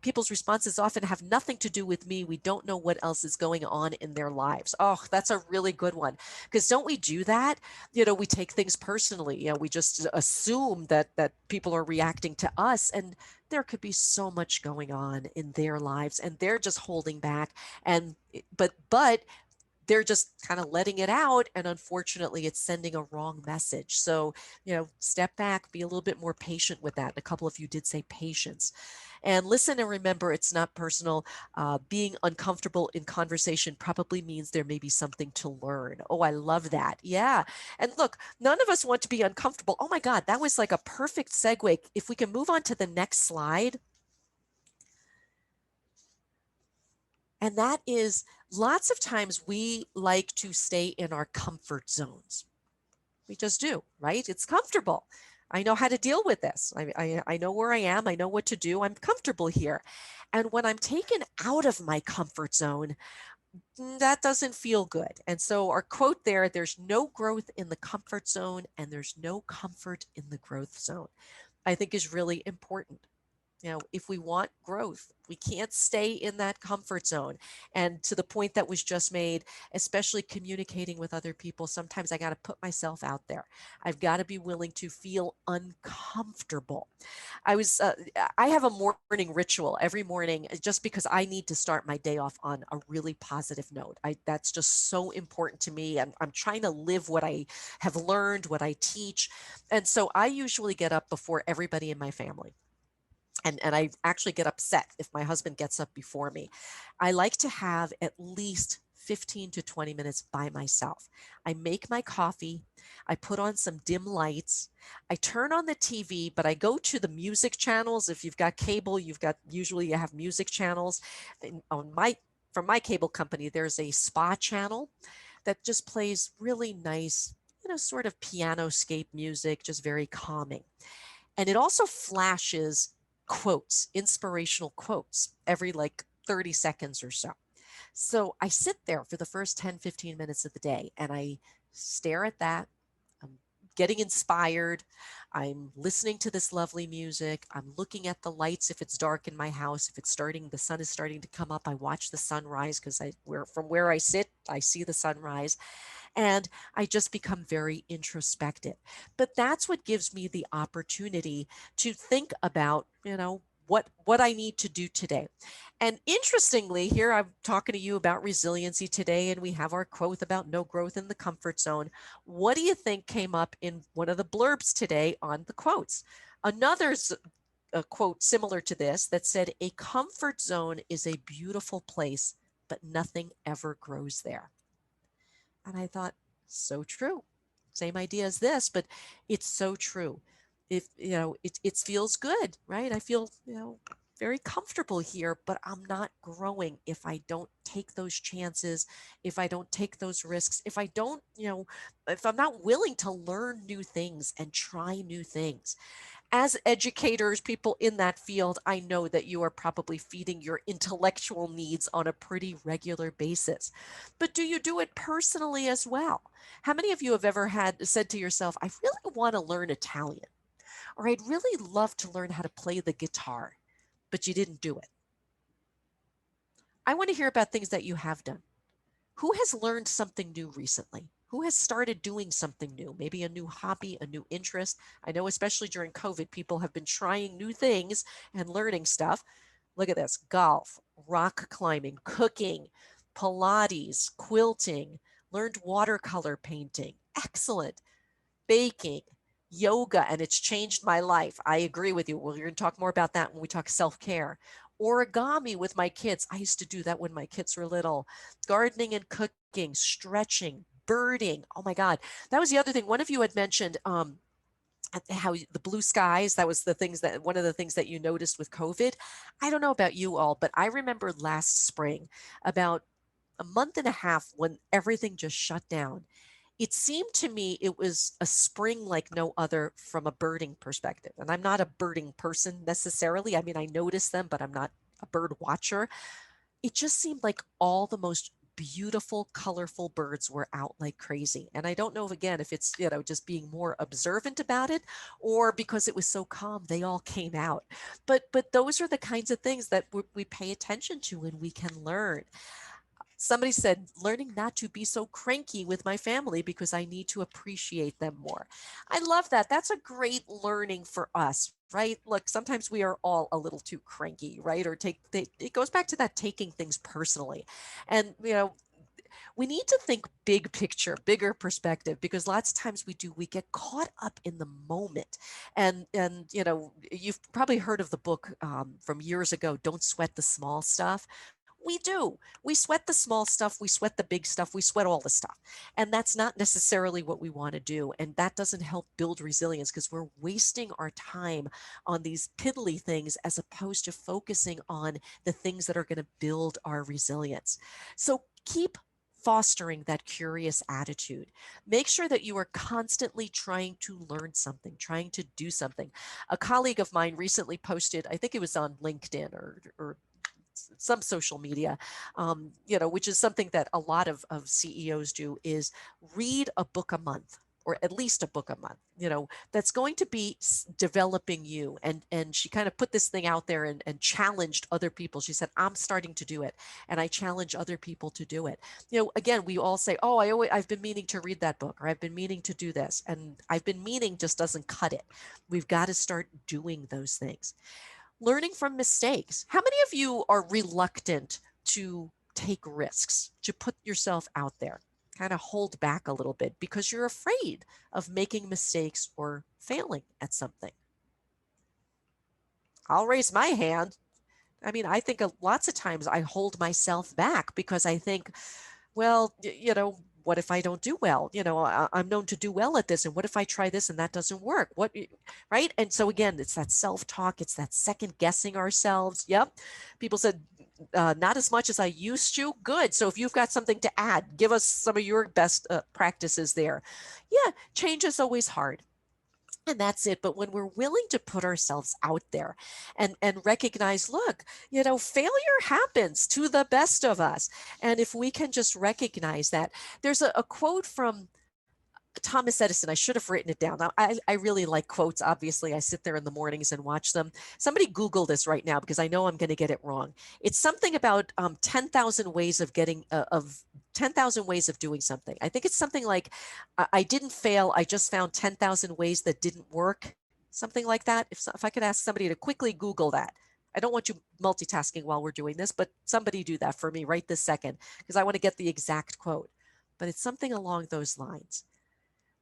People's responses often have nothing to do with me. We don't know what else is going on in their lives. Oh, that's a really good one. Because don't we do that? We take things personally. We just assume that people are reacting to us, and there could be so much going on in their lives, and they're just holding back. And but they're just kind of letting it out. And unfortunately, it's sending a wrong message. So, step back, be a little bit more patient with that. A couple of you did say patience. And listen and remember, it's not personal. Being uncomfortable in conversation probably means there may be something to learn. Oh, I love that. Yeah. And look, none of us want to be uncomfortable. Oh my God, that was like a perfect segue. If we can move on to the next slide. And that is lots of times we like to stay in our comfort zones. We just do, right? It's comfortable. I know how to deal with this. I know where I am. I know what to do. I'm comfortable here. And when I'm taken out of my comfort zone, that doesn't feel good. And so our quote there's no growth in the comfort zone and there's no comfort in the growth zone, I think is really important. If we want growth, we can't stay in that comfort zone. And to the point that was just made, especially communicating with other people, sometimes I got to put myself out there. I've got to be willing to feel uncomfortable. I have a morning ritual every morning just because I need to start my day off on a really positive note. That's just so important to me. I'm trying to live what I have learned, what I teach. And so I usually get up before everybody in my family. And I actually get upset if my husband gets up before me. I like to have at least 15 to 20 minutes by myself. I make my coffee. I put on some dim lights. I turn on the TV, but I go to the music channels. If you've got cable, usually you have music channels. And from my cable company, there's a spa channel that just plays really nice, sort of piano-scape music, just very calming. And it also flashes quotes, inspirational quotes every like 30 seconds or so. So I sit there for the first 10, 15 minutes of the day and I stare at that. I'm getting inspired. I'm listening to this lovely music. I'm looking at the lights if it's dark in my house. If the sun is starting to come up, I watch the sunrise because from where I sit, I see the sunrise. And I just become very introspective. But that's what gives me the opportunity to think about, what I need to do today. And interestingly, here I'm talking to you about resiliency today, and we have our quote about no growth in the comfort zone. What do you think came up in one of the blurbs today on the quotes? Another's a quote similar to this that said, "A comfort zone is a beautiful place, but nothing ever grows there." And I thought, so true. Same idea as this, but it's so true. If it feels good, right? I feel very comfortable here, but I'm not growing if I don't take those chances, if I don't take those risks, if I don't, if I'm not willing to learn new things and try new things. As educators, people in that field, I know that you are probably feeding your intellectual needs on a pretty regular basis. But do you do it personally as well? How many of you have ever said to yourself, I really want to learn Italian, or I'd really love to learn how to play the guitar, but you didn't do it? I want to hear about things that you have done. Who has learned something new recently? Who has started doing something new? Maybe a new hobby, a new interest. I know, especially during COVID, people have been trying new things and learning stuff. Look at this: golf, rock climbing, cooking, Pilates, quilting, learned watercolor painting. Excellent. Baking, yoga, and it's changed my life. I agree with you. We're going to talk more about that when we talk self care. Origami with my kids. I used to do that when my kids were little. Gardening and cooking, stretching, birding. Oh my God. That was the other thing. One of you had mentioned how the blue skies, that was one of the things that you noticed with COVID. I don't know about you all, but I remember last spring, about a month and a half, when everything just shut down. It seemed to me it was a spring like no other from a birding perspective. And I'm not a birding person necessarily. I mean, I notice them, but I'm not a bird watcher. It just seemed like all the most beautiful, colorful birds were out like crazy. And I don't know if, again, if it's, just being more observant about it, or because it was so calm, they all came out. But those are the kinds of things that we pay attention to and we can learn. Somebody said, learning not to be so cranky with my family because I need to appreciate them more. I love that. That's a great learning for us, right? Look, sometimes we are all a little too cranky, right? Or it goes back to that taking things personally. And, we need to think big picture, bigger perspective, because lots of times we get caught up in the moment. And you've probably heard of the book from years ago, Don't Sweat the Small Stuff. We do. We sweat the small stuff. We sweat the big stuff. We sweat all the stuff. And that's not necessarily what we want to do. And that doesn't help build resilience because we're wasting our time on these piddly things as opposed to focusing on the things that are going to build our resilience. So keep fostering that curious attitude. Make sure that you are constantly trying to learn something, trying to do something. A colleague of mine recently posted, I think it was on LinkedIn or some social media, which is something that a lot of CEOs do, is read a book a month, or at least a book a month, that's going to be developing you. And she kind of put this thing out there and challenged other people. She said, I'm starting to do it. And I challenge other people to do it. Again, we all say, oh, I've been meaning to read that book, or I've been meaning to do this. And I've been meaning just doesn't cut it. We've got to start doing those things. Learning from mistakes. How many of you are reluctant to take risks, to put yourself out there, kind of hold back a little bit because you're afraid of making mistakes or failing at something? I'll raise my hand. I mean, I think lots of times I hold myself back because I think, well, what if I don't do well? I'm known to do well at this. And what if I try this and that doesn't work? Right? And so again, it's that self-talk. It's that second guessing ourselves. Yep. People said, not as much as I used to. Good. So if you've got something to add, give us some of your best practices there. Yeah. Change is always hard. And that's it. But when we're willing to put ourselves out there and recognize, look, failure happens to the best of us. And if we can just recognize that, there's a quote from Thomas Edison. I should have written it down. Now, I really like quotes. Obviously, I sit there in the mornings and watch them. Somebody Google this right now because I know I'm going to get it wrong. It's something about 10,000 ways of getting of 10,000 ways of doing something. I think it's something like, I didn't fail. I just found 10,000 ways that didn't work. Something like that. If I could ask somebody to quickly Google that. I don't want you multitasking while we're doing this, but somebody do that for me right this second because I want to get the exact quote. But it's something along those lines.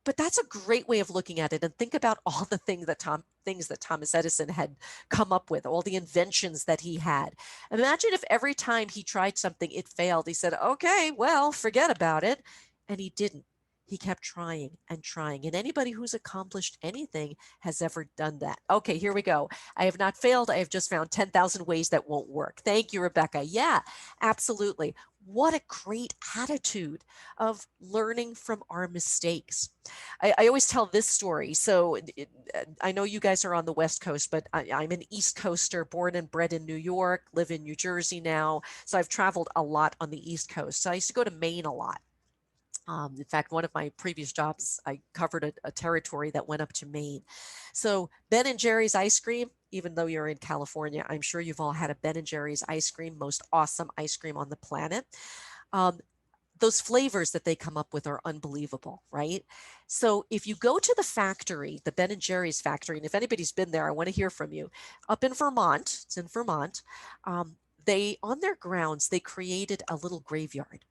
But that's a great way of looking at it, and think about all the things that Thomas Edison had come up with, all the inventions that he had. Imagine if every time he tried something, it failed. He said, okay, well, forget about it. And he didn't. He kept trying and trying. And anybody who's accomplished anything has ever done that. Okay, here we go. I have not failed. I have just found 10,000 ways that won't work. Thank you, Rebecca. Yeah, absolutely. What a great attitude of learning from our mistakes. I always tell this story. So I know you guys are on the West Coast, but I'm an East Coaster, born and bred in New York, live in New Jersey now. So I've traveled a lot on the East Coast. So I used to go to Maine a lot. In fact, one of my previous jobs, I covered a territory that went up to Maine. So Ben and Jerry's ice cream, even though you're in California, I'm sure you've all had a Ben and Jerry's ice cream, most awesome ice cream on the planet. Those flavors that they come up with are unbelievable, right? So if you go to the factory, the Ben and Jerry's factory, and if anybody's been there, I want to hear from you. Up in Vermont, it's in Vermont, they, on their grounds, they created a little graveyard.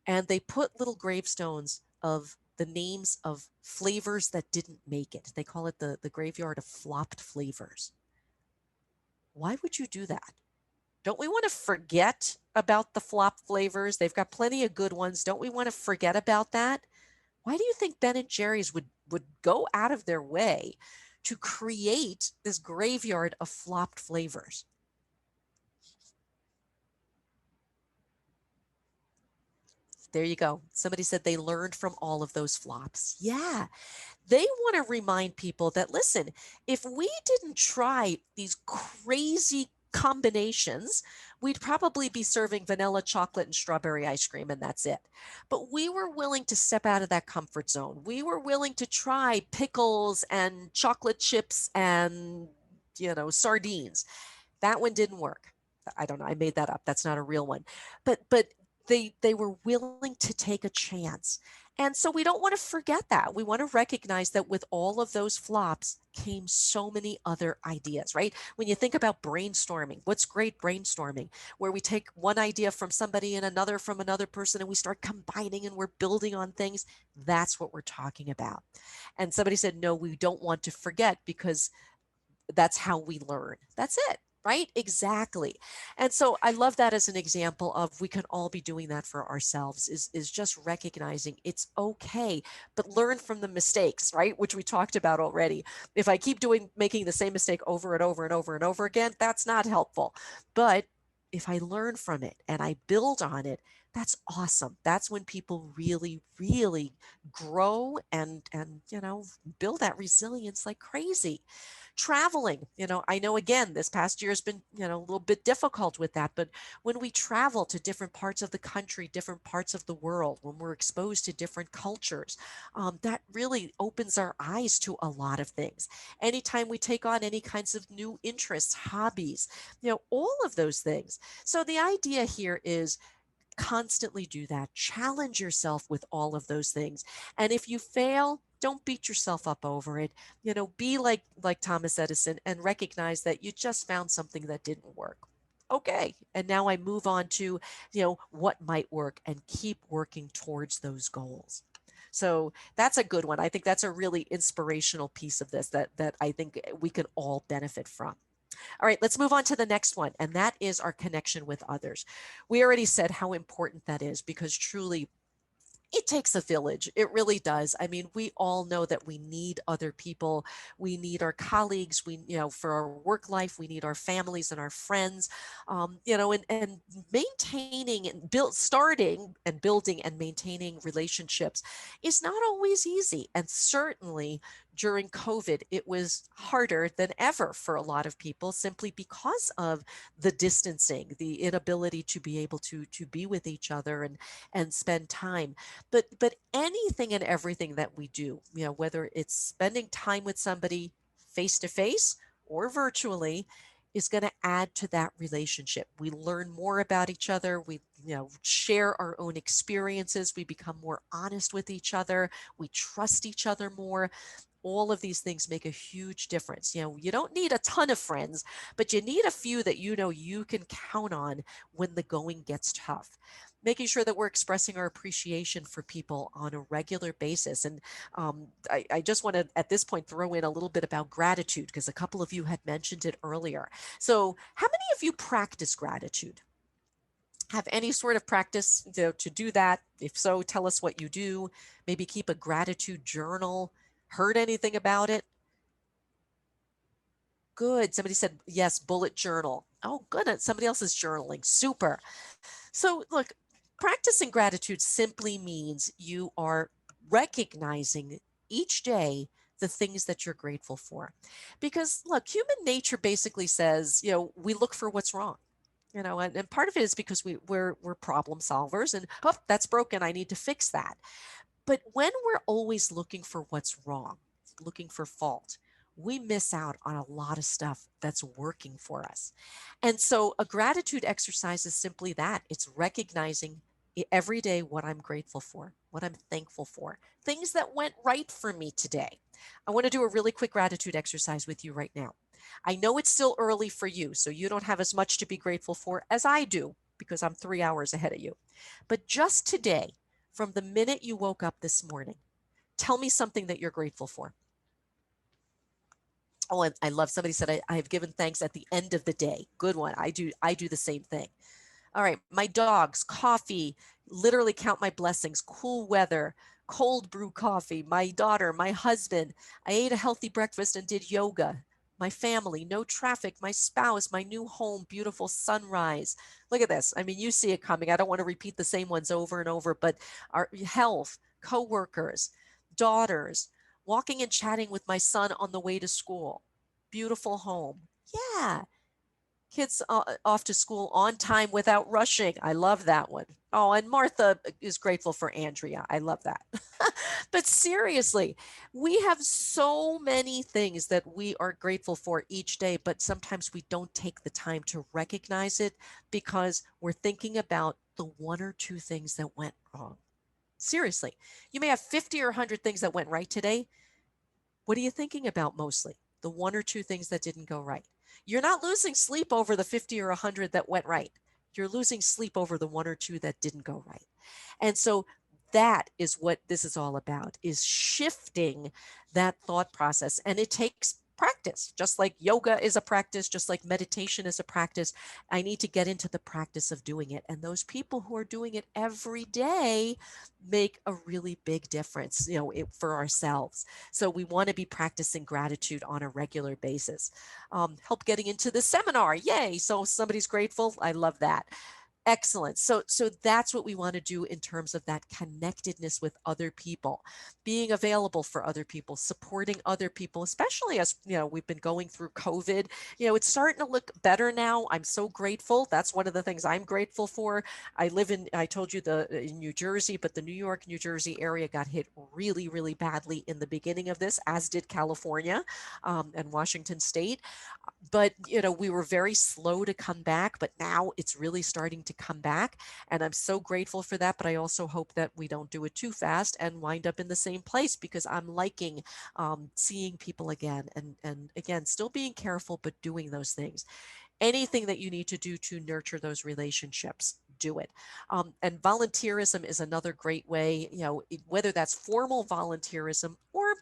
And they put little gravestones of the names of flavors that didn't make it. They call it the graveyard of flopped flavors. Why would you do that? Don't we want to forget about the flop flavors? They've got plenty of good ones. Don't we want to forget about that? Why do you think Ben and Jerry's would go out of their way to create this graveyard of flopped flavors? There you go. Somebody said they learned from all of those flops. Yeah. They want to remind people that, listen, if we didn't try these crazy combinations, we'd probably be serving vanilla, chocolate, and strawberry ice cream, and that's it. But we were willing to step out of that comfort zone. We were willing to try pickles and chocolate chips and, sardines. That one didn't work. I don't know. I made that up. That's not a real one. But they were willing to take a chance. And so we don't want to forget that. We want to recognize that with all of those flops came so many other ideas, right? When you think about brainstorming, what's great brainstorming? Where we take one idea from somebody and another from another person and we start combining and we're building on things. That's what we're talking about. And somebody said, no, we don't want to forget because that's how we learn. That's it. Right? Exactly. And so I love that as an example of we can all be doing that for ourselves is just recognizing it's okay, but learn from the mistakes, right? Which we talked about already. If I keep making the same mistake over and over and over and over again, that's not helpful. But if I learn from it and I build on it, that's awesome. That's when people really, really grow and build that resilience like crazy. Traveling, I know again, this past year has been, a little bit difficult with that, but when we travel to different parts of the country, different parts of the world, when we're exposed to different cultures, that really opens our eyes to a lot of things. Anytime we take on any kinds of new interests, hobbies, all of those things. So the idea here is constantly do that. Challenge yourself with all of those things. And if you fail, don't beat yourself up over it. Be like Thomas Edison and recognize that you just found something that didn't work. Okay. And now I move on to, what might work and keep working towards those goals. So that's a good one. I think that's a really inspirational piece of this that I think we can all benefit from. All right, let's move on to the next one, and that is our connection with others. We already said how important that is because truly it takes a village. It really does. I mean, we all know that we need other people. We need our colleagues. For our work life, we need our families and our friends. And maintaining and starting and building and maintaining relationships is not always easy. And certainly during COVID, it was harder than ever for a lot of people simply because of the distancing, the inability to be able to be with each other and spend time. But anything and everything that we do, whether it's spending time with somebody face to face or virtually, is going to add to that relationship. We learn more about each other. We, share our own experiences. We become more honest with each other. We trust each other more. All of these things make a huge difference. You don't need a ton of friends, but you need a few that you can count on when the going gets tough. Making sure that we're expressing our appreciation for people on a regular basis. And I just want to, at this point, throw in a little bit about gratitude because a couple of you had mentioned it earlier. So, how many of you practice gratitude? Have any sort of practice to do that? If so, tell us what you do. Maybe keep a gratitude journal. Heard anything about it? Good. Somebody said yes, bullet journal. Oh, good. Somebody else is journaling. Super. So, look, practicing gratitude simply means you are recognizing each day the things that you're grateful for. Because, look, human nature basically says, we look for what's wrong. And part of it is because we're problem solvers and, oh, that's broken. I need to fix that. But when we're always looking for what's wrong, looking for fault, we miss out on a lot of stuff that's working for us. And so a gratitude exercise is simply that. It's recognizing every day what I'm grateful for, what I'm thankful for, things that went right for me today. I want to do a really quick gratitude exercise with you right now. I know it's still early for you, so you don't have as much to be grateful for as I do because I'm 3 hours ahead of you. But just today, from the minute you woke up this morning, tell me something that you're grateful for. Oh, and I love somebody said I have given thanks at the end of the day. Good one. I do the same thing. All right, my dogs, coffee, literally count my blessings, cool weather, cold brew coffee, my daughter, my husband. I ate a healthy breakfast and did yoga. My family, no traffic, my spouse, my new home, beautiful sunrise. Look at this. I mean, you see it coming. I don't want to repeat the same ones over and over, but our health, coworkers, daughters, walking and chatting with my son on the way to school. Beautiful home. Yeah, kids off to school on time without rushing. I love that one. Oh, and Martha is grateful for Andrea. I love that. But seriously, we have so many things that we are grateful for each day, but sometimes we don't take the time to recognize it because we're thinking about the one or two things that went wrong. Seriously, you may have 50 or 100 things that went right today. What are you thinking about mostly? The one or two things that didn't go right. You're not losing sleep over the 50 or 100 that went right. You're losing sleep over the one or two that didn't go right. And so that is what this is all about, is shifting that thought process. And it takes practice, just like yoga is a practice, just like meditation is a practice. I need to get into the practice of doing it. And those people who are doing it every day make a really big difference, for ourselves. So we want to be practicing gratitude on a regular basis. Help getting into the seminar. Yay. So somebody's grateful. I love that. Excellent. So that's what we want to do in terms of that connectedness with other people, being available for other people, supporting other people, especially as, we've been going through COVID. It's starting to look better now. I'm so grateful. That's one of the things I'm grateful for. I told you in New Jersey, but the New York, New Jersey area got hit really, really badly in the beginning of this, as did California, and Washington State. But, we were very slow to come back, but now it's really starting to come back. And I'm so grateful for that. But I also hope that we don't do it too fast and wind up in the same place, because I'm liking seeing people again, and again, still being careful, but doing those things. Anything that you need to do to nurture those relationships, do it. And volunteerism is another great way, whether that's formal volunteerism or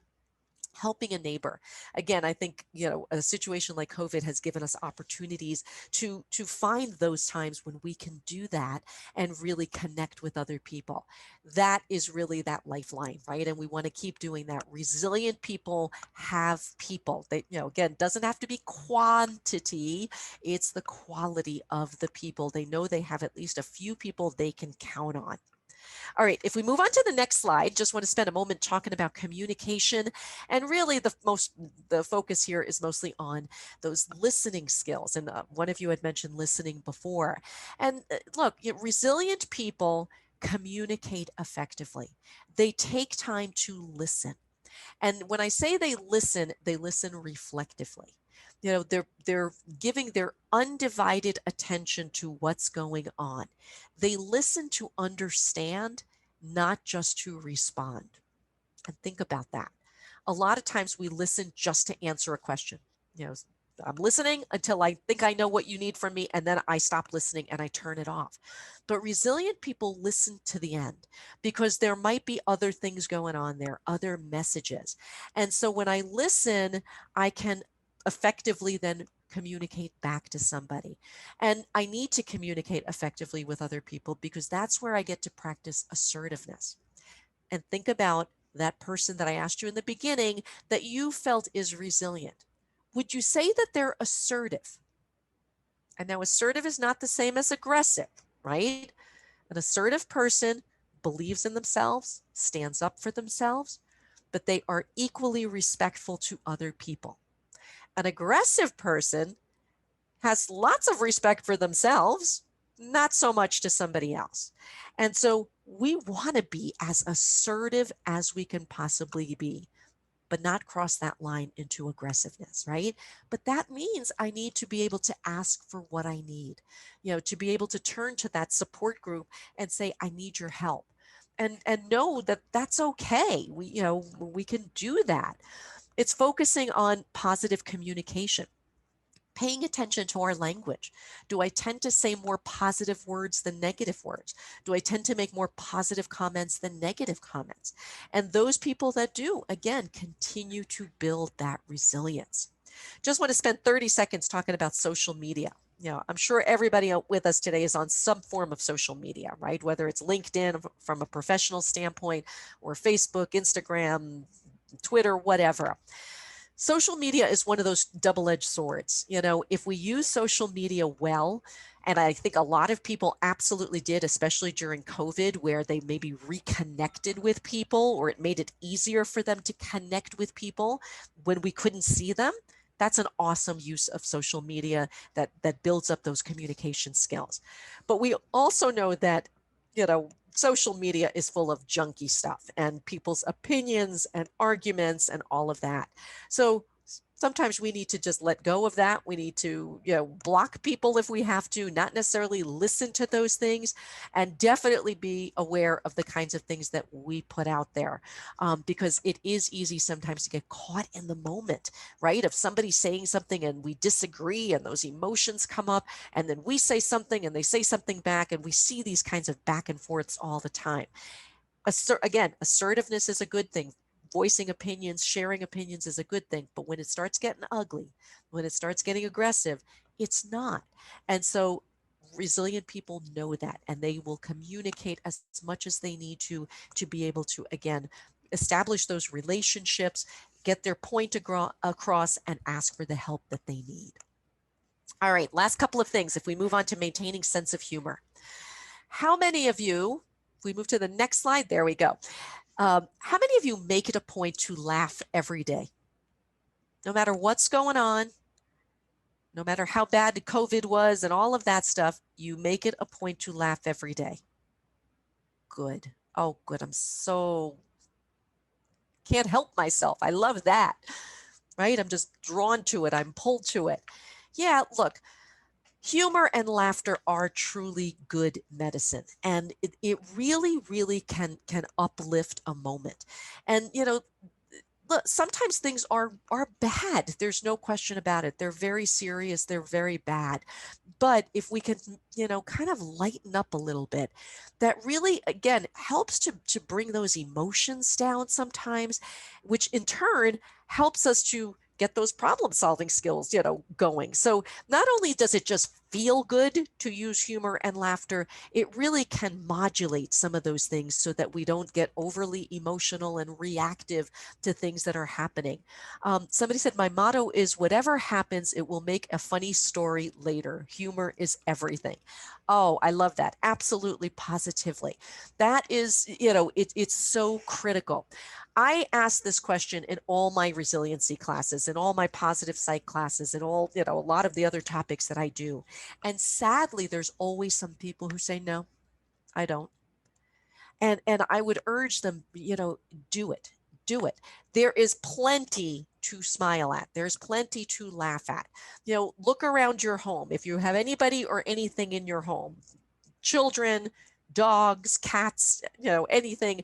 helping a neighbor. Again, I think, a situation like COVID has given us opportunities to find those times when we can do that and really connect with other people. That is really that lifeline, right? And we want to keep doing that. Resilient people have people. They, again, doesn't have to be quantity, it's the quality of the people. They know they have at least a few people they can count on. All right, if we move on to the next slide, just want to spend a moment talking about communication. And really the focus here is mostly on those listening skills. And one of you had mentioned listening before. And look, resilient people communicate effectively. They take time to listen. And when I say they listen reflectively. They're giving their undivided attention to what's going on. They listen to understand, not just to respond. And think about that. A lot of times we listen just to answer a question. I'm listening until I think I know what you need from me, and then I stop listening and I turn it off. But resilient people listen to the end, because there might be other things going on there, other messages. And so when I listen, I can effectively then communicate back to somebody. And I need to communicate effectively with other people, because that's where I get to practice assertiveness. And think about that person that I asked you in the beginning that you felt is resilient. Would you say that they're assertive? And now assertive is not the same as aggressive, right? An assertive person believes in themselves, stands up for themselves, but they are equally respectful to other people. An aggressive person has lots of respect for themselves, not so much to somebody else. And so we want to be as assertive as we can possibly be, but not cross that line into aggressiveness, right? But that means I need to be able to ask for what I need, to be able to turn to that support group and say, I need your help. And know that that's okay. We can do that. It's focusing on positive communication, paying attention to our language. Do I tend to say more positive words than negative words? Do I tend to make more positive comments than negative comments? And those people that do, again, continue to build that resilience. Just want to spend 30 seconds talking about social media. I'm sure everybody with us today is on some form of social media, right? Whether it's LinkedIn from a professional standpoint, or Facebook, Instagram, Twitter, whatever. Social media is one of those double-edged swords. If we use social media well, and I think a lot of people absolutely did, especially during COVID, where they maybe reconnected with people, or it made it easier for them to connect with people when we couldn't see them. That's an awesome use of social media that builds up those communication skills. But we also know that, social media is full of junky stuff and people's opinions and arguments and all of that. So Sometimes we need to just let go of that. We need to, block people if we have to, not necessarily listen to those things, and definitely be aware of the kinds of things that we put out there, because it is easy sometimes to get caught in the moment, right? If somebody's saying something and we disagree and those emotions come up, and then we say something and they say something back, and we see these kinds of back and forths all the time. Again, assertiveness is a good thing. Voicing opinions, sharing opinions is a good thing. But when it starts getting ugly, when it starts getting aggressive, it's not. And so resilient people know that, and they will communicate as much as they need to be able to, again, establish those relationships, get their point across, and ask for the help that they need. All right, last couple of things. If we move on to maintaining sense of humor. How many of you, if we move to the next slide, there we go. How many of you make it a point to laugh every day? No matter what's going on, no matter how bad COVID was and all of that stuff, you make it a point to laugh every day. Good. Oh, good. Can't help myself. I love that, right? I'm just drawn to it. I'm pulled to it. Yeah, look, humor and laughter are truly good medicine, and it really, really can uplift a moment. And look, sometimes things are bad. There's no question about it. They're very serious. They're very bad. But if we can, kind of lighten up a little bit, that really, again, helps to bring those emotions down sometimes, which in turn helps us to get those problem solving skills, going. So not only does it just feel good to use humor and laughter, it really can modulate some of those things so that we don't get overly emotional and reactive to things that are happening. Somebody said, my motto is whatever happens, it will make a funny story later. Humor is everything. Oh, I love that. Absolutely, positively. That is, it's so critical. I ask this question in all my resiliency classes, in all my positive psych classes, in all, a lot of the other topics that I do. And sadly, there's always some people who say, no, I don't. And I would urge them, do it. Do it. There is plenty to smile at. There's plenty to laugh at. Look around your home. If you have anybody or anything in your home, children, dogs, cats, anything,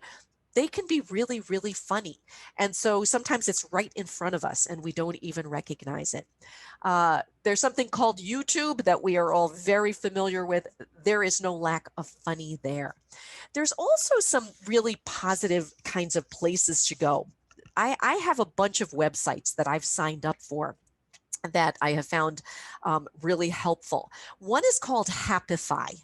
they can be really, really funny. And so sometimes it's right in front of us and we don't even recognize it. There's something called YouTube that we are all very familiar with. There is no lack of funny there. There's also some really positive kinds of places to go. I have a bunch of websites that I've signed up for that I have found really helpful. One is called Happify.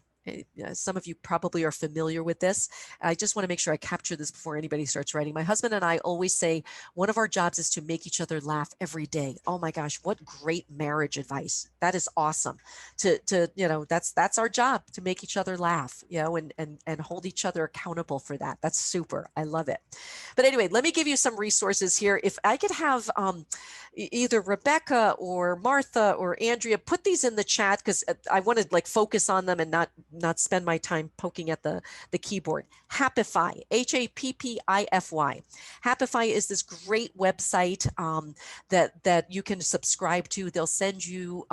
Some of you probably are familiar with this. I just want to make sure I capture this before anybody starts writing. My husband and I always say one of our jobs is to make each other laugh every day. Oh my gosh, what great marriage advice. That is awesome. That's our job, to make each other laugh, and hold each other accountable for that. That's super. I love it. But anyway, let me give you some resources here. If I could have either Rebecca or Martha or Andrea put these in the chat, because I want to focus on them and not spend my time poking at the keyboard. Happify, Happify. Happify is this great website that you can subscribe to. They'll send you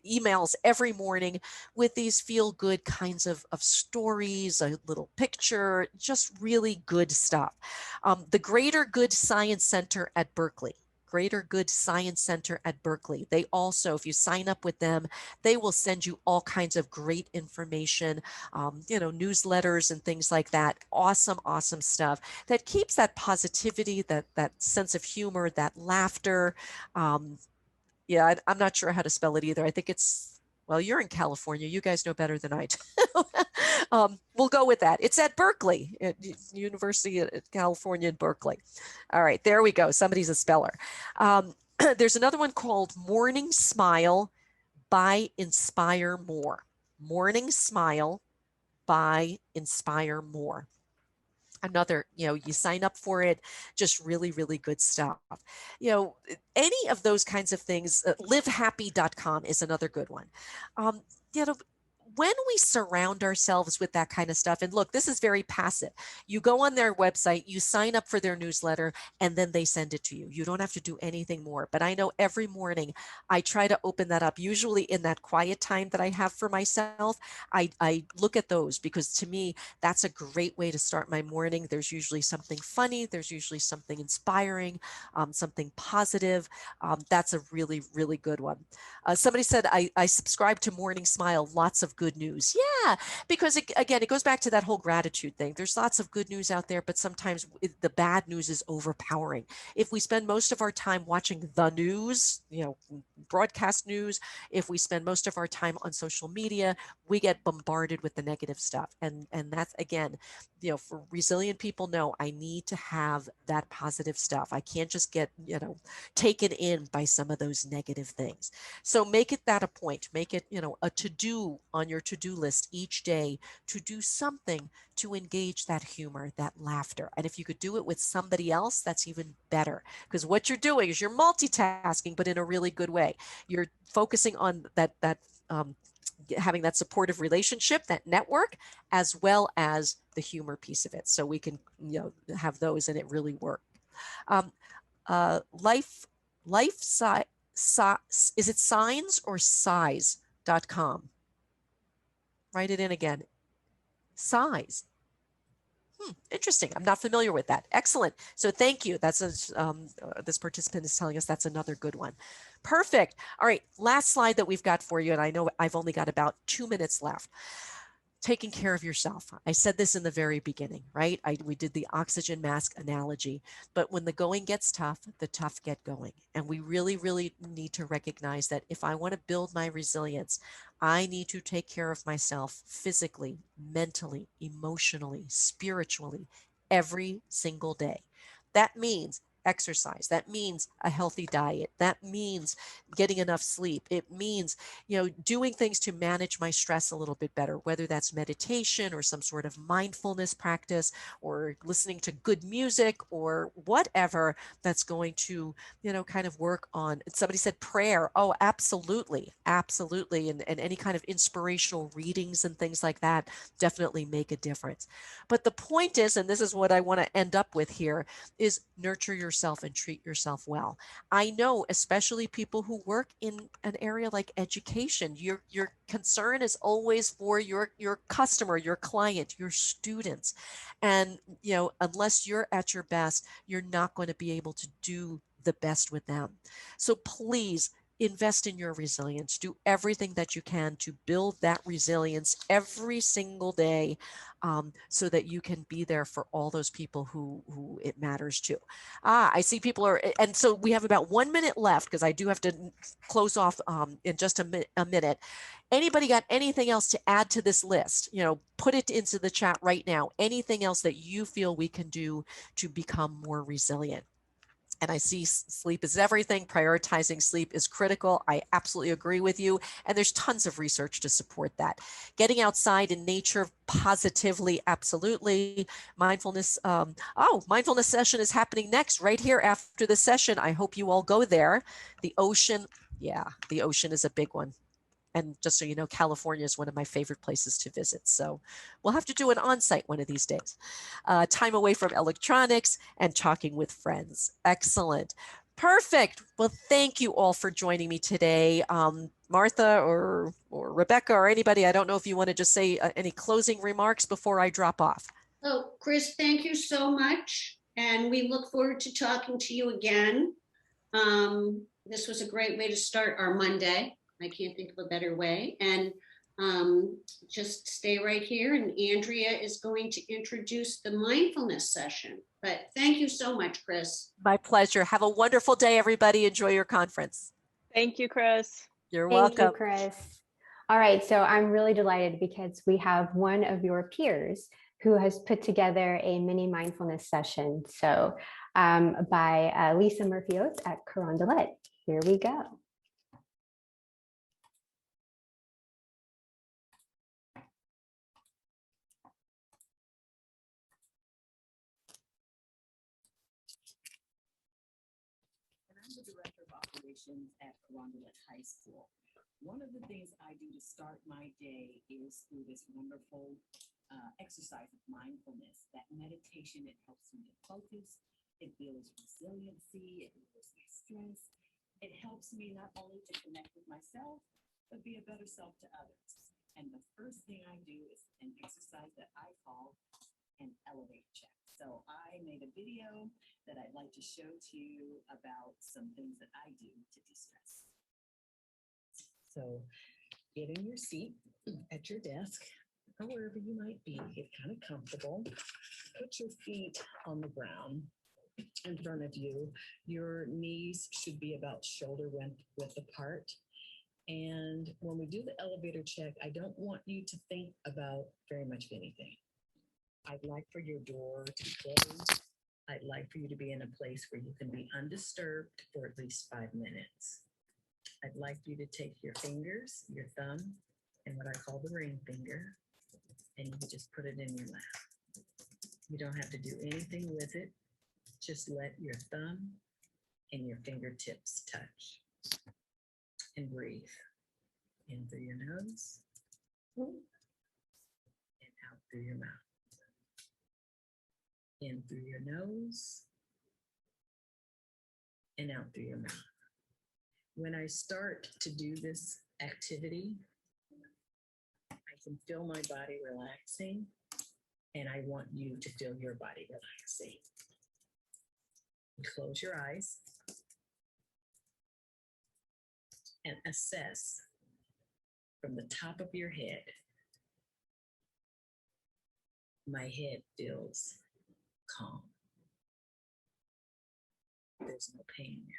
emails every morning with these feel good kinds of stories, a little picture, just really good stuff. The Greater Good Science Center at Berkeley. Greater Good Science Center at Berkeley. They also, if you sign up with them, they will send you all kinds of great information, newsletters and things like that. Awesome, awesome stuff that keeps that positivity, that sense of humor, that laughter. I'm not sure how to spell it either. I think it's, well, you're in California. You guys know better than I do. We'll go with that. It's at Berkeley, at University of California in Berkeley. All right, there we go. Somebody's a speller. There's another one called Morning Smile by Inspire More. Morning Smile by Inspire More. Another, you sign up for it, just really, really good stuff. Any of those kinds of things, livehappy.com is another good one. when we surround ourselves with that kind of stuff, and look, this is very passive. You go on their website, you sign up for their newsletter, and then they send it to you. You don't have to do anything more. But I know every morning I try to open that up, usually in that quiet time that I have for myself. I look at those because to me, that's a great way to start my morning. There's usually something funny, there's usually something inspiring, something positive. That's a really, really good one. Somebody said, I subscribe to Morning Smile, lots of good news. Yeah, because again, it goes back to that whole gratitude thing. There's lots of good news out there, but sometimes the bad news is overpowering. If we spend most of our time watching the news, broadcast news, if we spend most of our time on social media, we get bombarded with the negative stuff. And that's, again, for resilient people, no, I need to have that positive stuff. I can't just get, taken in by some of those negative things. So make it that a point, make it, a to-do on your to-do list each day to do something to engage that humor, that laughter. And if you could do it with somebody else, that's even better, because what you're doing is you're multitasking, but in a really good way. You're focusing on having that supportive relationship, that network, as well as the humor piece of it. So we can, have those and it really work. Life is it signs or size.com? Write it in again. Size. Interesting. I'm not familiar with that. Excellent. So thank you. That's this participant is telling us that's another good one. Perfect. All right. Last slide that we've got for you. And I know I've only got about 2 minutes left. Taking care of yourself. I said this in the very beginning, right? We did the oxygen mask analogy, but when the going gets tough, the tough get going. And we really, really need to recognize that if I want to build my resilience, I need to take care of myself physically, mentally, emotionally, spiritually, every single day. That means exercise. That means a healthy diet. That means getting enough sleep. It means, doing things to manage my stress a little bit better, whether that's meditation or some sort of mindfulness practice or listening to good music or whatever that's going to, kind of work on. Somebody said prayer. Oh, absolutely. Absolutely. And any kind of inspirational readings and things like that definitely make a difference. But the point is, and this is what I want to end up with here, is nurture yourself and treat yourself well. I know, especially people who work in an area like education, your concern is always for your customer, your client, your students. And, unless you're at your best, you're not going to be able to do the best with them. So please invest in your resilience. Do everything that you can to build that resilience every single day, so that you can be there for all those people who it matters to. I see people are, and so we have about 1 minute left because I do have to close off in just a minute. Anybody got anything else to add to this list? Put it into the chat right now. Anything else that you feel we can do to become more resilient? And I see sleep is everything. Prioritizing sleep is critical. I absolutely agree with you. And there's tons of research to support that. Getting outside in nature positively, absolutely. Mindfulness. Mindfulness session is happening next, right here after the session. I hope you all go there. The ocean. Yeah, the ocean is a big one. And just so you know, California is one of my favorite places to visit. So we'll have to do an on-site one of these days. Time away from electronics and talking with friends. Excellent. Perfect. Well, thank you all for joining me today. Martha or Rebecca or anybody, I don't know if you want to just say any closing remarks before I drop off. Oh, Chris, thank you so much. And we look forward to talking to you again. This was a great way to start our Monday. I can't think of a better way. And just stay right here. And Andrea is going to introduce the mindfulness session. But thank you so much, Chris. My pleasure. Have a wonderful day, everybody. Enjoy your conference. Thank you, Chris. You're Thank welcome. you, Chris. All right, so I'm really delighted because we have one of your peers who has put together a mini mindfulness session. So by Lisa Murphy-Oates at Carondelet. Here we go. And I'm the Director of Operations at Carondelet High School. One of the things I do to start my day is through this wonderful exercise of mindfulness. That meditation, it helps me to focus. It builds resiliency. It lowers my stress. It helps me not only to connect with myself, but be a better self to others. And the first thing I do is an exercise that I call an elevator check. So I made a video that I'd like to show to you about some things that I do to de-stress. So get in your seat at your desk or wherever you might be, get kind of comfortable. Put your feet on the ground in front of you. Your knees should be about shoulder width apart. And when we do the elevator check, I don't want you to think about very much of anything. I'd like for your door to be closed. I'd like for you to be in a place where you can be undisturbed for at least 5 minutes. I'd like you to take your fingers, your thumb, and what I call the ring finger, and you can just put it in your lap. You don't have to do anything with it. Just let your thumb and your fingertips touch. And breathe. In through your nose and out through your mouth. In through your nose and out through your mouth. When I start to do this activity, I can feel my body relaxing, and I want you to feel your body relaxing. Close your eyes and assess from the top of your head. My head feels calm. There's no pain there.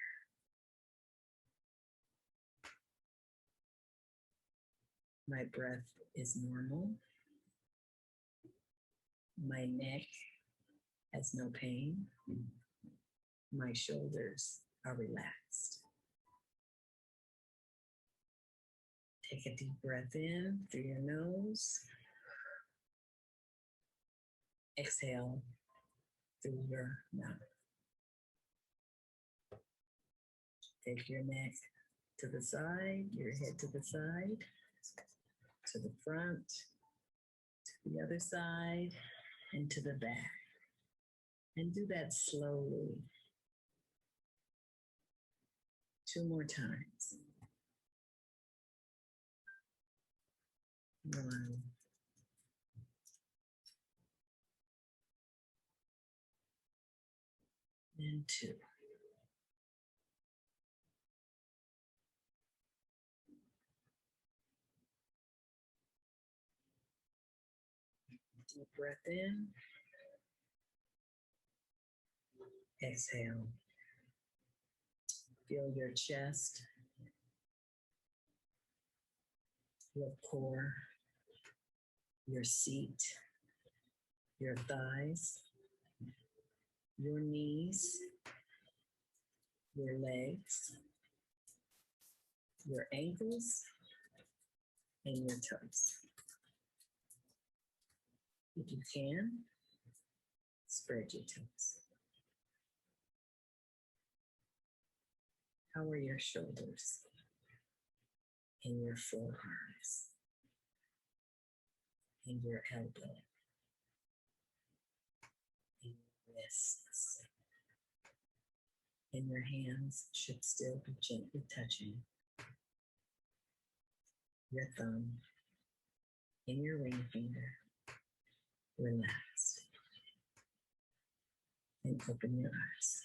My breath is normal. My neck has no pain. My shoulders are relaxed. Take a deep breath in through your nose. Exhale through your mouth. Take your neck to the side, your head to the side, to the front, to the other side, and to the back. And do that slowly. 2 more times. 1. And 2. Deep breath in. Exhale. Feel your chest, your core, your seat, your thighs, your knees, your legs, your ankles, and your toes. If you can, spread your toes. How are your shoulders and your forearms and your elbow and your wrists? And your hands should still be gently touching your thumb and your ring finger. Relax and open your eyes.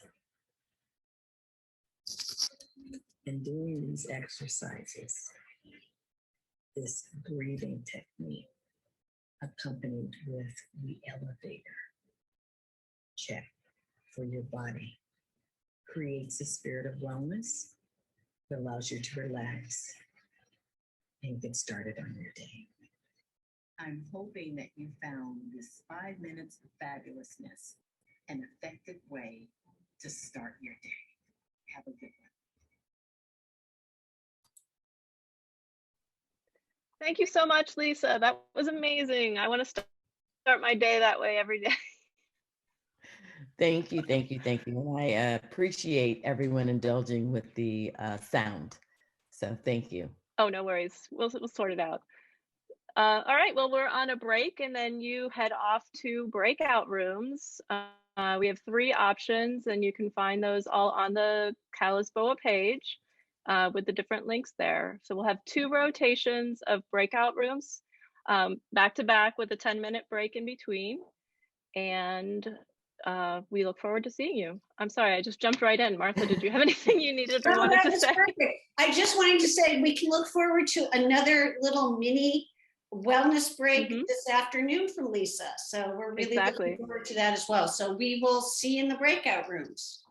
And doing these exercises, this breathing technique, accompanied with the elevator check for your body, creates a spirit of wellness that allows you to relax and get started on your day. I'm hoping that you found this 5 minutes of fabulousness an effective way to start your day. Have a good one. Thank you so much, Lisa. That was amazing. I want to start my day that way every day. Thank you, thank you, thank you. And I appreciate everyone indulging with the sound. So thank you. Oh, no worries. We'll sort it out. All right, well, we're on a break and then you head off to breakout rooms. We have 3 options and you can find those all on the Cal-ISBOA page with the different links there. So we'll have 2 rotations of breakout rooms back to back with a 10-minute break in between. And we look forward to seeing you. I'm sorry, I just jumped right in. Martha, did you have anything you needed or wanted to say? Perfect. I just wanted to say we can look forward to another little mini wellness break this afternoon from Lisa. So we're really looking forward to that as well. So we will see you in the breakout rooms.